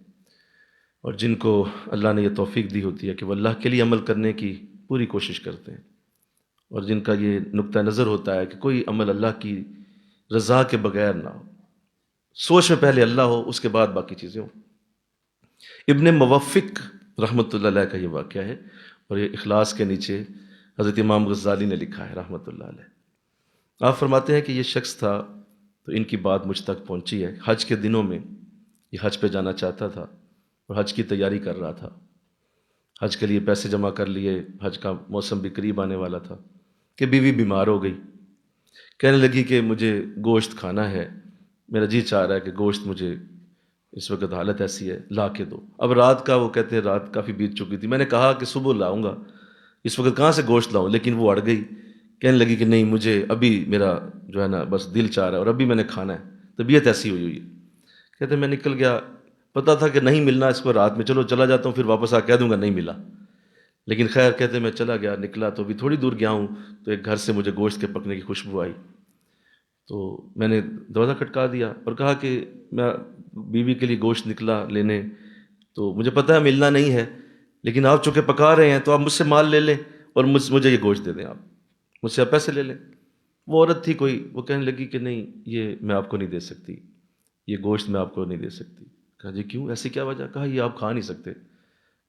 S3: اور جن کو اللہ نے یہ توفیق دی ہوتی ہے کہ وہ اللہ کے لیے عمل کرنے کی پوری کوشش کرتے ہیں, اور جن کا یہ نقطہ نظر ہوتا ہے کہ کوئی عمل اللہ کی رضا کے بغیر نہ ہو, سوچ میں پہلے اللہ ہو اس کے بعد باقی چیزیں ہوں. ابن موفق رحمۃ اللہ علیہ کا یہ واقعہ ہے, اور یہ اخلاص کے نیچے حضرت امام غزالی نے لکھا ہے رحمۃ اللہ علیہ. آپ فرماتے ہیں کہ یہ شخص تھا تو ان کی بات مجھ تک پہنچی ہے. حج کے دنوں میں یہ حج پہ جانا چاہتا تھا اور حج کی تیاری کر رہا تھا. حج کے لیے پیسے جمع کر لیے, حج کا موسم بھی قریب آنے والا تھا کہ بیوی بیمار ہو گئی. کہنے لگی کہ مجھے گوشت کھانا ہے, میرا جی چاہ رہا ہے کہ گوشت مجھے اس وقت حالت ایسی ہے لا کے دو. اب رات کا وہ کہتے ہیں رات کافی بیت چکی تھی. میں نے کہا کہ صبح لاؤں گا, اس وقت کہاں سے گوشت لاؤں, لیکن وہ اڑ گئی. کہنے لگی کہ نہیں مجھے ابھی میرا جو ہے نا بس دل چاہ رہا ہے اور ابھی میں نے کھانا ہے, طبیعت ایسی ہوئی ہے. کہتے میں نکل گیا, پتا تھا کہ نہیں ملنا اس کو رات میں, چلو چلا جاتا ہوں پھر واپس آ کہہ دوں گا نہیں ملا. لیکن خیر کہتے میں چلا گیا, نکلا تو ابھی تھوڑی دور گیا ہوں تو ایک گھر سے مجھے گوشت کے پکنے کی خوشبو آئی. تو میں نے دروازہ کھٹکا دیا اور کہا کہ میں بیوی کے لیے گوشت نکلا لینے, تو مجھے پتہ ہے ملنا نہیں ہے, لیکن آپ چونکہ پکا رہے ہیں تو آپ مجھ سے مال لے لیں اور مجھے یہ گوشت دے دیں, آپ مجھ سے آپ پیسے لے لیں. وہ عورت تھی کوئی, وہ کہنے لگی کہ نہیں یہ میں آپ کو نہیں دے سکتی, یہ گوشت میں آپ کو نہیں دے سکتی. کہا جی کیوں, ایسی کیا وجہ؟ کہا یہ آپ کھا نہیں سکتے.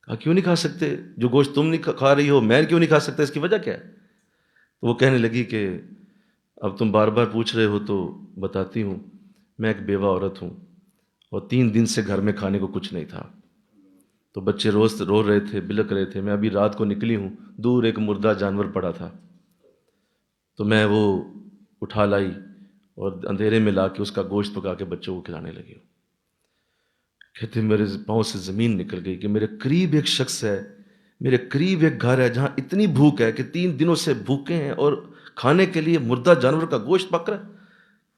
S3: کہا کیوں نہیں کھا سکتے, جو گوشت تم نہیں کھا رہی ہو میں کیوں نہیں کھا سکتا, اس کی وجہ کیا ہے؟ تو وہ کہنے لگی کہ اب تم بار بار پوچھ رہے ہو تو بتاتی ہوں, میں ایک بیوہ عورت ہوں اور 3 دن سے گھر میں کھانے کو کچھ نہیں تھا. تو بچے روز رو رہے تھے, بلک رہے تھے. میں ابھی رات کو نکلی ہوں, دور ایک مردہ جانور پڑا تھا تو میں وہ اٹھا لائی اور اندھیرے میں لا کے اس کا گوشت پکا کے بچوں کو کھلانے لگی. کہتے میرے پاؤں سے زمین نکل گئی کہ میرے قریب ایک شخص ہے, میرے قریب ایک گھر ہے جہاں اتنی بھوک ہے کہ 3 دنوں سے بھوکے ہیں اور کھانے کے لیے مردہ جانور کا گوشت پک رہا ہے.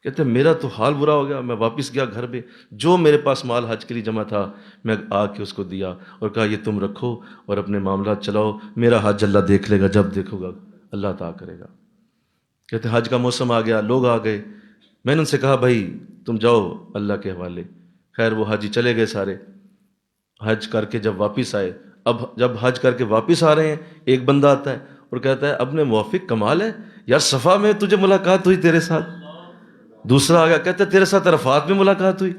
S3: کہتے میرا تو حال برا ہو گیا. میں واپس گیا گھر پہ, جو میرے پاس مال حج کے لیے جمع تھا میں آ کے اس کو دیا اور کہا یہ تم رکھو اور اپنے معاملات چلاؤ, میرا حج اللہ دیکھ لے گا, جب دیکھو گا اللہ عطا کرے گا. کہتے حج کا موسم آ گیا, لوگ آ گئے. میں نے ان سے کہا بھائی تم جاؤ اللہ کے حوالے. خیر وہ حاجی چلے گئے سارے, حج کر کے جب واپس آئے, اب جب حج کر کے واپس آ رہے ہیں ایک بندہ آتا ہے اور کہتا ہے ابن موافق کمال ہے یار, صفا میں تجھے ملاقات ہوئی تیرے ساتھ. دوسرا آ گیا کہتا ہے تیرے ساتھ عرفات میں ملاقات ہوئی.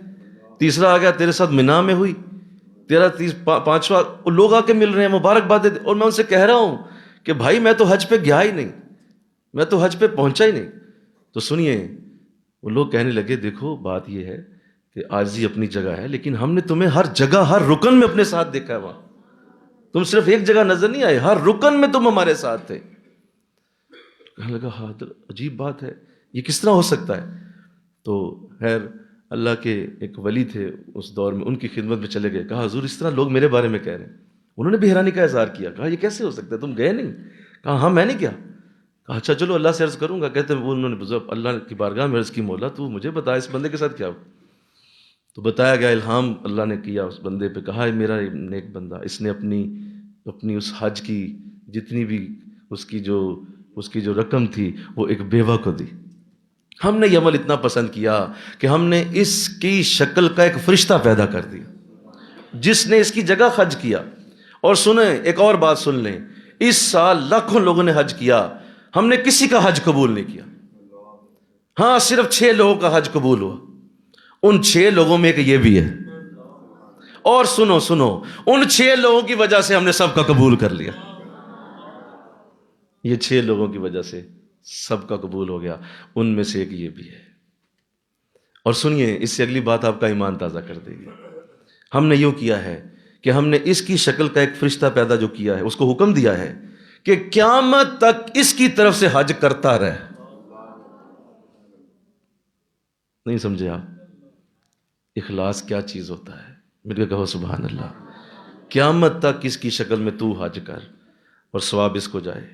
S3: تیسرا آ گیا تیرے ساتھ منا میں ہوئی. تیرا 5واں لوگ آ کے مل رہے ہیں, مبارکباد دے. اور میں ان سے کہہ رہا ہوں کہ بھائی میں تو حج پہ گیا ہی نہیں, میں تو حج پہ پہنچا ہی نہیں. تو سنیے وہ لوگ کہنے لگے دیکھو بات یہ ہے کہ عاجزی اپنی جگہ ہے, لیکن ہم نے تمہیں ہر جگہ ہر رکن میں اپنے ساتھ دیکھا ہے. وہاں تم صرف ایک جگہ نظر نہیں آئے, ہر رکن میں تم ہمارے ساتھ تھے. کہنے لگا ہاں عجیب بات ہے, یہ کس طرح ہو سکتا ہے؟ تو خیر اللہ کے ایک ولی تھے اس دور میں, ان کی خدمت میں چلے گئے. کہا حضور اس طرح لوگ میرے بارے میں کہہ رہے ہیں. انہوں نے بھی حیرانی کا اظہار کیا. کہا یہ کیسے ہو سکتا ہے, تم گئے نہیں؟ کہا ہاں میں نہیں گیا. کہا اچھا چلو اللہ سے عرض کروں گا. کہتے ہیں وہ انہوں نے اللہ کی بارگاہ میں عرض کی مولا تو مجھے بتا اس بندے کے ساتھ کیا ہو. تو بتایا گیا الہام اللہ نے کیا اس بندے پہ، کہا ہے میرا نیک بندہ، اس نے اپنی اس حج کی جتنی بھی اس کی جو رقم تھی وہ ایک بیوہ کو دی۔ ہم نے یہ عمل اتنا پسند کیا کہ ہم نے اس کی شکل کا ایک فرشتہ پیدا کر دیا جس نے اس کی جگہ حج کیا۔ اور سنیں ایک اور بات سن لیں، اس سال لاکھوں لوگوں نے حج کیا، ہم نے کسی کا حج قبول نہیں کیا۔ ہاں صرف 6 لوگوں کا حج قبول ہوا، ان 6 لوگوں میں ایک یہ بھی ہے۔ اور سنو ان 6 لوگوں کی وجہ سے ہم نے سب کا قبول کر لیا، یہ 6 لوگوں کی وجہ سے سب کا قبول ہو گیا، ان میں سے ایک یہ بھی ہے۔ اور سنیے اس سے اگلی بات آپ کا ایمان تازہ کر دے گی۔ ہم نے یوں کیا ہے کہ ہم نے اس کی شکل کا ایک فرشتہ پیدا جو کیا ہے، اس کو حکم دیا ہے کہ قیامت تک اس کی طرف سے حج کرتا رہے۔ نہیں سمجھے آپ اخلاص کیا چیز ہوتا ہے؟ مل کے کہو سبحان اللہ۔ قیامت تک اس کی شکل میں تو حج کر اور ثواب اس کو جائے۔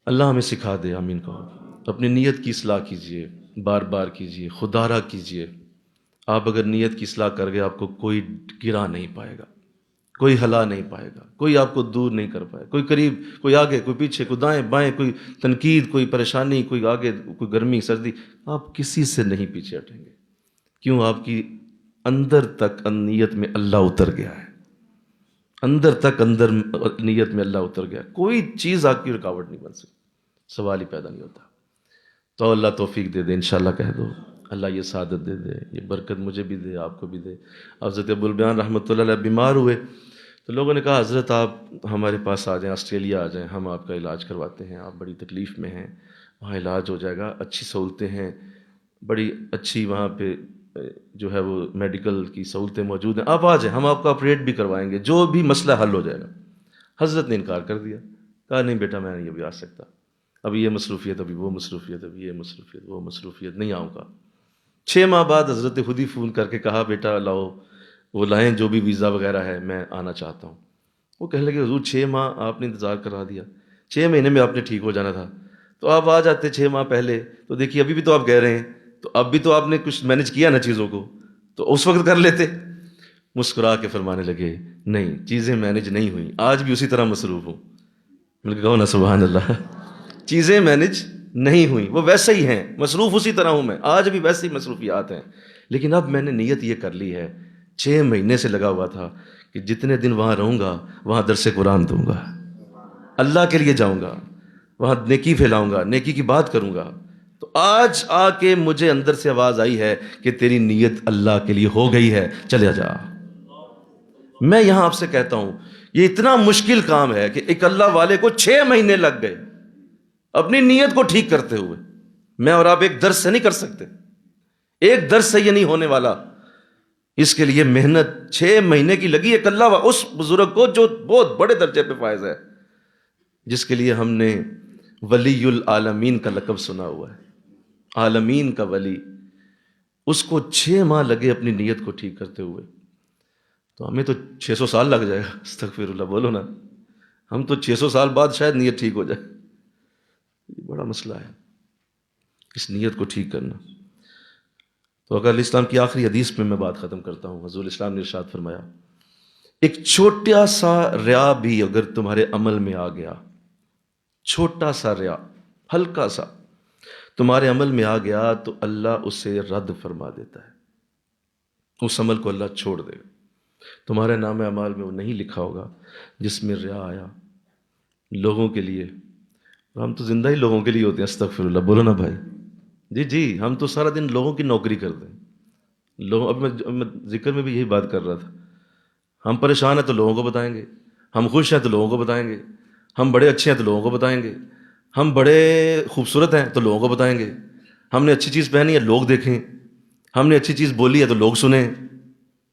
S3: اللہ ہمیں سکھا دے، آمین کہو۔ اپنی نیت کی اصلاح کیجئے، بار بار کیجئے، خدا را کیجئے۔ آپ اگر نیت کی اصلاح کر گئے آپ کو کوئی گرا نہیں پائے گا، کوئی ہلا نہیں پائے گا، کوئی آپ کو دور نہیں کر پائے، کوئی قریب، کوئی آگے، کوئی پیچھے، کوئی دائیں بائیں، کوئی تنقید، کوئی پریشانی، کوئی آگے، کوئی گرمی سردی، آپ کسی سے نہیں پیچھے ہٹیں گے۔ کیوں؟ آپ کی اندر تک نیت میں اللہ اتر گیا ہے، اندر نیت میں اللہ اتر گیا، کوئی چیز آپ کی رکاوٹ نہیں بن سکتی، سوال ہی پیدا نہیں ہوتا۔ تو اللہ توفیق دے دے، انشاءاللہ کہہ دو اللہ یہ سعادت دے دے، یہ برکت مجھے بھی دے، آپ کو بھی دے۔ حضرت ابو البیان رحمۃ اللہ علیہ بیمار ہوئے تو لوگوں نے کہا حضرت آپ ہمارے پاس آ جائیں، آسٹریلیا آ جائیں، ہم آپ کا علاج کرواتے ہیں، آپ بڑی تکلیف میں ہیں، وہاں علاج ہو جائے گا، اچھی سہولتیں ہیں، بڑی اچھی وہاں پہ جو ہے وہ میڈیکل کی سہولتیں موجود ہیں، آپ آ جائیں، ہم آپ کا آپریٹ بھی کروائیں گے، جو بھی مسئلہ حل ہو جائے گا۔ حضرت نے انکار کر دیا، کہا نہیں بیٹا میں نہیں ابھی آ سکتا، ابھی یہ مصروفیت، ابھی وہ مصروفیت، ابھی یہ مصروفیت، وہ مصروفیت، نہیں آؤں گا۔ 6 ماہ بعد حضرت خود ہی فون کر کے کہا بیٹا لاؤ، وہ لائیں جو بھی ویزا وغیرہ ہے، میں آنا چاہتا ہوں۔ وہ کہنے لگے حضور 6 ماہ آپ نے انتظار کرا دیا، 6 مہینے میں آپ نے ٹھیک ہو جانا تھا، تو آپ آ جاتے 6 ماہ پہلے، تو دیکھیے ابھی بھی تو آپ کہہ رہے ہیں، تو اب بھی تو آپ نے کچھ مینج کیا نا چیزوں کو، تو اس وقت کر لیتے۔ مسکرا کے فرمانے لگے نہیں چیزیں مینج نہیں ہوئیں، آج بھی اسی طرح مصروف ہوں۔ مل کے کہو نا سبحان اللہ۔ چیزیں مینج نہیں ہوئیں، وہ ویسے ہی ہیں، مصروف اسی طرح ہوں میں، آج بھی ویسے ہی مصروفیات ہیں، لیکن اب میں نے نیت یہ کر لی ہے، 6 مہینے سے لگا ہوا تھا کہ جتنے دن وہاں رہوں گا وہاں درس قرآن دوں گا، اللہ کے لیے جاؤں گا، وہاں نیکی پھیلاؤں گا، نیکی کی بات کروں گا۔ تو آج آ کے مجھے اندر سے آواز آئی ہے کہ تیری نیت اللہ کے لیے ہو گئی ہے، چلے جا۔ میں یہاں آپ سے کہتا ہوں یہ اتنا مشکل کام ہے کہ ایک اللہ والے کو 6 مہینے لگ گئے اپنی نیت کو ٹھیک کرتے ہوئے۔ میں اور آپ ایک درس سے نہیں کر سکتے، ایک درس سے یہ نہیں ہونے والا، اس کے لیے محنت 6 مہینے کی لگی ایک اللہ اس بزرگ کو جو بہت بڑے درجے پہ فائز ہے، جس کے لیے ہم نے ولی العالمین کا لقب سنا ہوا ہے، عالمین کا ولی، اس کو 6 ماہ لگے اپنی نیت کو ٹھیک کرتے ہوئے، تو ہمیں تو 600 سال لگ جائے گا۔ استغفر اللہ، بولو نا، ہم تو 600 سال بعد شاید نیت ٹھیک ہو جائے۔ یہ بڑا مسئلہ ہے اس نیت کو ٹھیک کرنا۔ تو اگر اسلام کی آخری حدیث میں بات ختم کرتا ہوں، حضور اسلام نے ارشاد فرمایا ایک چھوٹا سا ریا بھی اگر تمہارے عمل میں آ گیا، چھوٹا سا ریا، ہلکا سا تمہارے عمل میں آ گیا تو اللہ اسے رد فرما دیتا ہے، اس عمل کو اللہ چھوڑ دے گا، تمہارے نام اعمال میں وہ نہیں لکھا ہوگا جس میں ریا آیا لوگوں کے لیے۔ ہم تو زندہ ہی لوگوں کے لیے ہوتے ہیں، استغفر اللہ، بولو نا بھائی، جی ہم تو سارا دن لوگوں کی نوکری کرتے ہیں۔ اب میں ذکر میں بھی یہی بات کر رہا تھا، ہم پریشان ہیں تو لوگوں کو بتائیں گے، ہم خوش ہیں تو لوگوں کو بتائیں گے، ہم بڑے اچھے ہیں تو لوگوں کو بتائیں گے، ہم بڑے خوبصورت ہیں تو لوگوں کو بتائیں گے، ہم نے اچھی چیز پہنی ہے لوگ دیکھیں، ہم نے اچھی چیز بولی ہے تو لوگ سنیں۔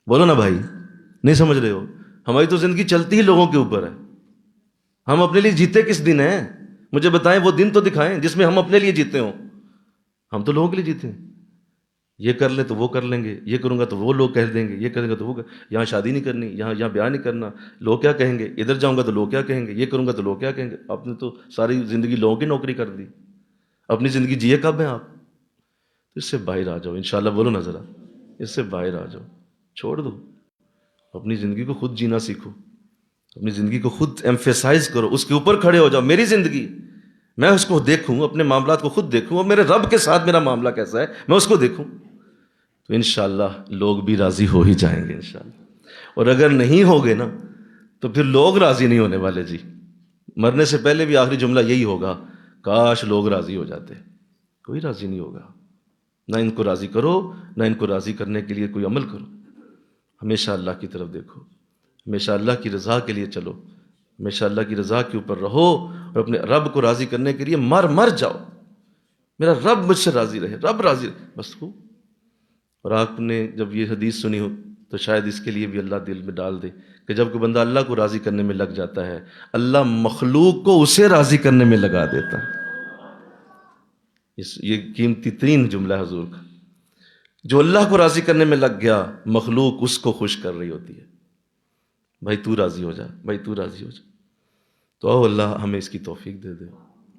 S3: بولو نا بھائی، نہیں سمجھ رہے ہو؟ ہماری تو زندگی چلتی ہی لوگوں کے اوپر ہے، ہم اپنے لیے جیتے کس دن ہیں؟ مجھے بتائیں، وہ دن تو دکھائیں جس میں ہم اپنے لیے جیتے ہوں۔ ہم تو لوگوں کے لیے جیتے ہیں، یہ کر لیں تو وہ کر لیں گے، یہ کروں گا تو وہ لوگ کہہ دیں گے، یہ کریں گا تو وہ یہاں شادی نہیں کرنی، یہاں بیاہ نہیں کرنا، لوگ کیا کہیں گے، ادھر جاؤں گا تو لوگ کیا کہیں گے، یہ کروں گا تو لوگ کیا کہیں گے۔ آپ نے تو ساری زندگی لوگوں کی نوکری کر دی، اپنی زندگی جیے کب ہیں آپ؟ تو اس سے باہر آ جاؤ انشاءاللہ، بولو نا ذرا، اس سے باہر آ جاؤ، چھوڑ دو، اپنی زندگی کو خود جینا سیکھو، اپنی زندگی کو خود ایمفیسائز کرو، اس کے اوپر کھڑے ہو جاؤ، میری زندگی میں اس کو دیکھوں، اپنے معاملات کو خود دیکھوں، اور میرے رب کے ساتھ میرا معاملہ کیسا ہے میں اس کو دیکھوں، تو انشاءاللہ لوگ بھی راضی ہو ہی جائیں گے انشاءاللہ۔ اور اگر نہیں ہوگے نا تو پھر لوگ راضی نہیں ہونے والے جی، مرنے سے پہلے بھی آخری جملہ یہی ہوگا، کاش لوگ راضی ہو جاتے، کوئی راضی نہیں ہوگا۔ نہ ان کو راضی کرو، نہ ان کو راضی کرنے کے لیے کوئی عمل کرو، ہمیشہ اللہ کی طرف دیکھو، ہمیشہ اللہ کی رضا کے لیے چلو، ہمیشہ اللہ کی رضا کے اوپر رہو، اور اپنے رب کو راضی کرنے کے لیے مر جاؤ، میرا رب مجھ سے راضی رہے، رب راضی رہے، بس ہو۔ اور آپ نے جب یہ حدیث سنی ہو تو شاید اس کے لیے بھی اللہ دل میں ڈال دے کہ جب کوئی بندہ اللہ کو راضی کرنے میں لگ جاتا ہے، اللہ مخلوق کو اسے راضی کرنے میں لگا دیتا ہے۔ یہ قیمتی ترین جملہ ہے حضور کا، جو اللہ کو راضی کرنے میں لگ گیا، مخلوق اس کو خوش کر رہی ہوتی ہے، بھائی تو راضی ہو جا، بھائی تو راضی ہو جا۔ تو آؤ اللہ ہمیں اس کی توفیق دے دے،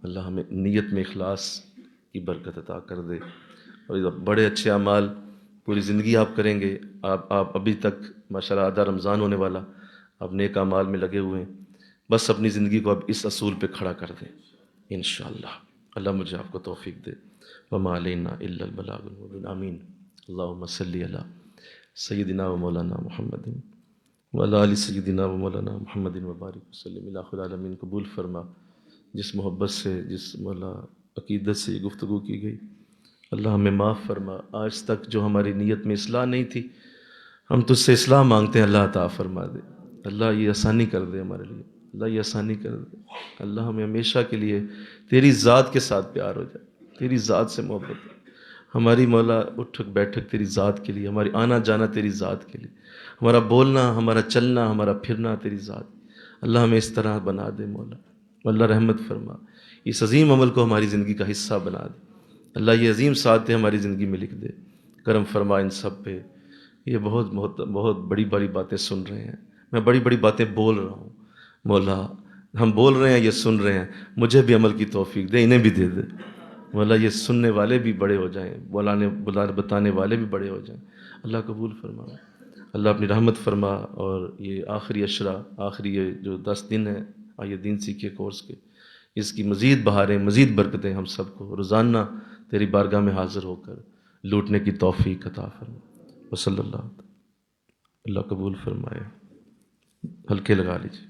S3: اللہ ہمیں نیت میں اخلاص کی برکت عطا کر دے، اور بڑے اچھے اعمال پوری زندگی آپ کریں گے۔ آپ ابھی تک ماشاءاللہ آدھا رمضان ہونے والا، آپ نیک اعمال میں لگے ہوئے ہیں، بس اپنی زندگی کو اب اس اصول پہ کھڑا کر دیں انشاءاللہ۔ اللہ مجھے آپ کو توفیق دے۔ وما علینا الا البلاغ المبین، آمین۔ اللہم صلی علی سیدنا و مولانا محمد وعلی آل سیدنا و مولانا محمد وبارک وسلم۔ الہ العالمین قبول فرما۔ جس محبت سے، جس مولا عقیدت سے یہ گفتگو کی گئی، اللہ ہمیں معاف فرما۔ آج تک جو ہماری نیت میں اصلاح نہیں تھی، ہم تجھ سے اصلاح مانگتے ہیں، اللہ عطا فرما دے، اللہ یہ آسانی کر دے ہمارے لیے، اللہ یہ آسانی کر دے، اللہ ہمیں ہمیشہ کے لیے تیری ذات کے ساتھ پیار ہو جائے، تیری ذات سے محبت ہے، ہماری مولا اٹھک بیٹھک تیری ذات کے لیے، ہماری آنا جانا تیری ذات کے لیے، ہمارا بولنا، ہمارا چلنا، ہمارا پھرنا تیری ذات، اللہ ہمیں اس طرح بنا دے مولا، اللہ رحمت فرما، اس عظیم عمل کو ہماری زندگی کا حصہ بنا دے، اللہ یہ عظیم سعادتیں ہماری زندگی میں لکھ دے، کرم فرما ان سب پہ۔ یہ بہت بہت بہت بڑی بڑی باتیں سن رہے ہیں، میں بڑی بڑی باتیں بول رہا ہوں مولا، ہم بول رہے ہیں، یہ سن رہے ہیں، مجھے بھی عمل کی توفیق دے، انہیں بھی دے دے مولا، یہ سننے والے بھی بڑے ہو جائیں، بتانے والے بھی بڑے ہو جائیں، اللہ قبول فرما، اللہ اپنی رحمت فرما۔ اور یہ آخری عشرہ، آخری یہ جو 10 دن ہیں آئیے دین سیکھے کورس کے، اس کی مزید بہاریں، مزید برکتیں ہم سب کو روزانہ تیری بارگاہ میں حاضر ہو کر لوٹنے کی توفیق عطا فرما۔ وصلی اللہ، اللہ قبول فرمائے، ہلکے لگا لیجیے۔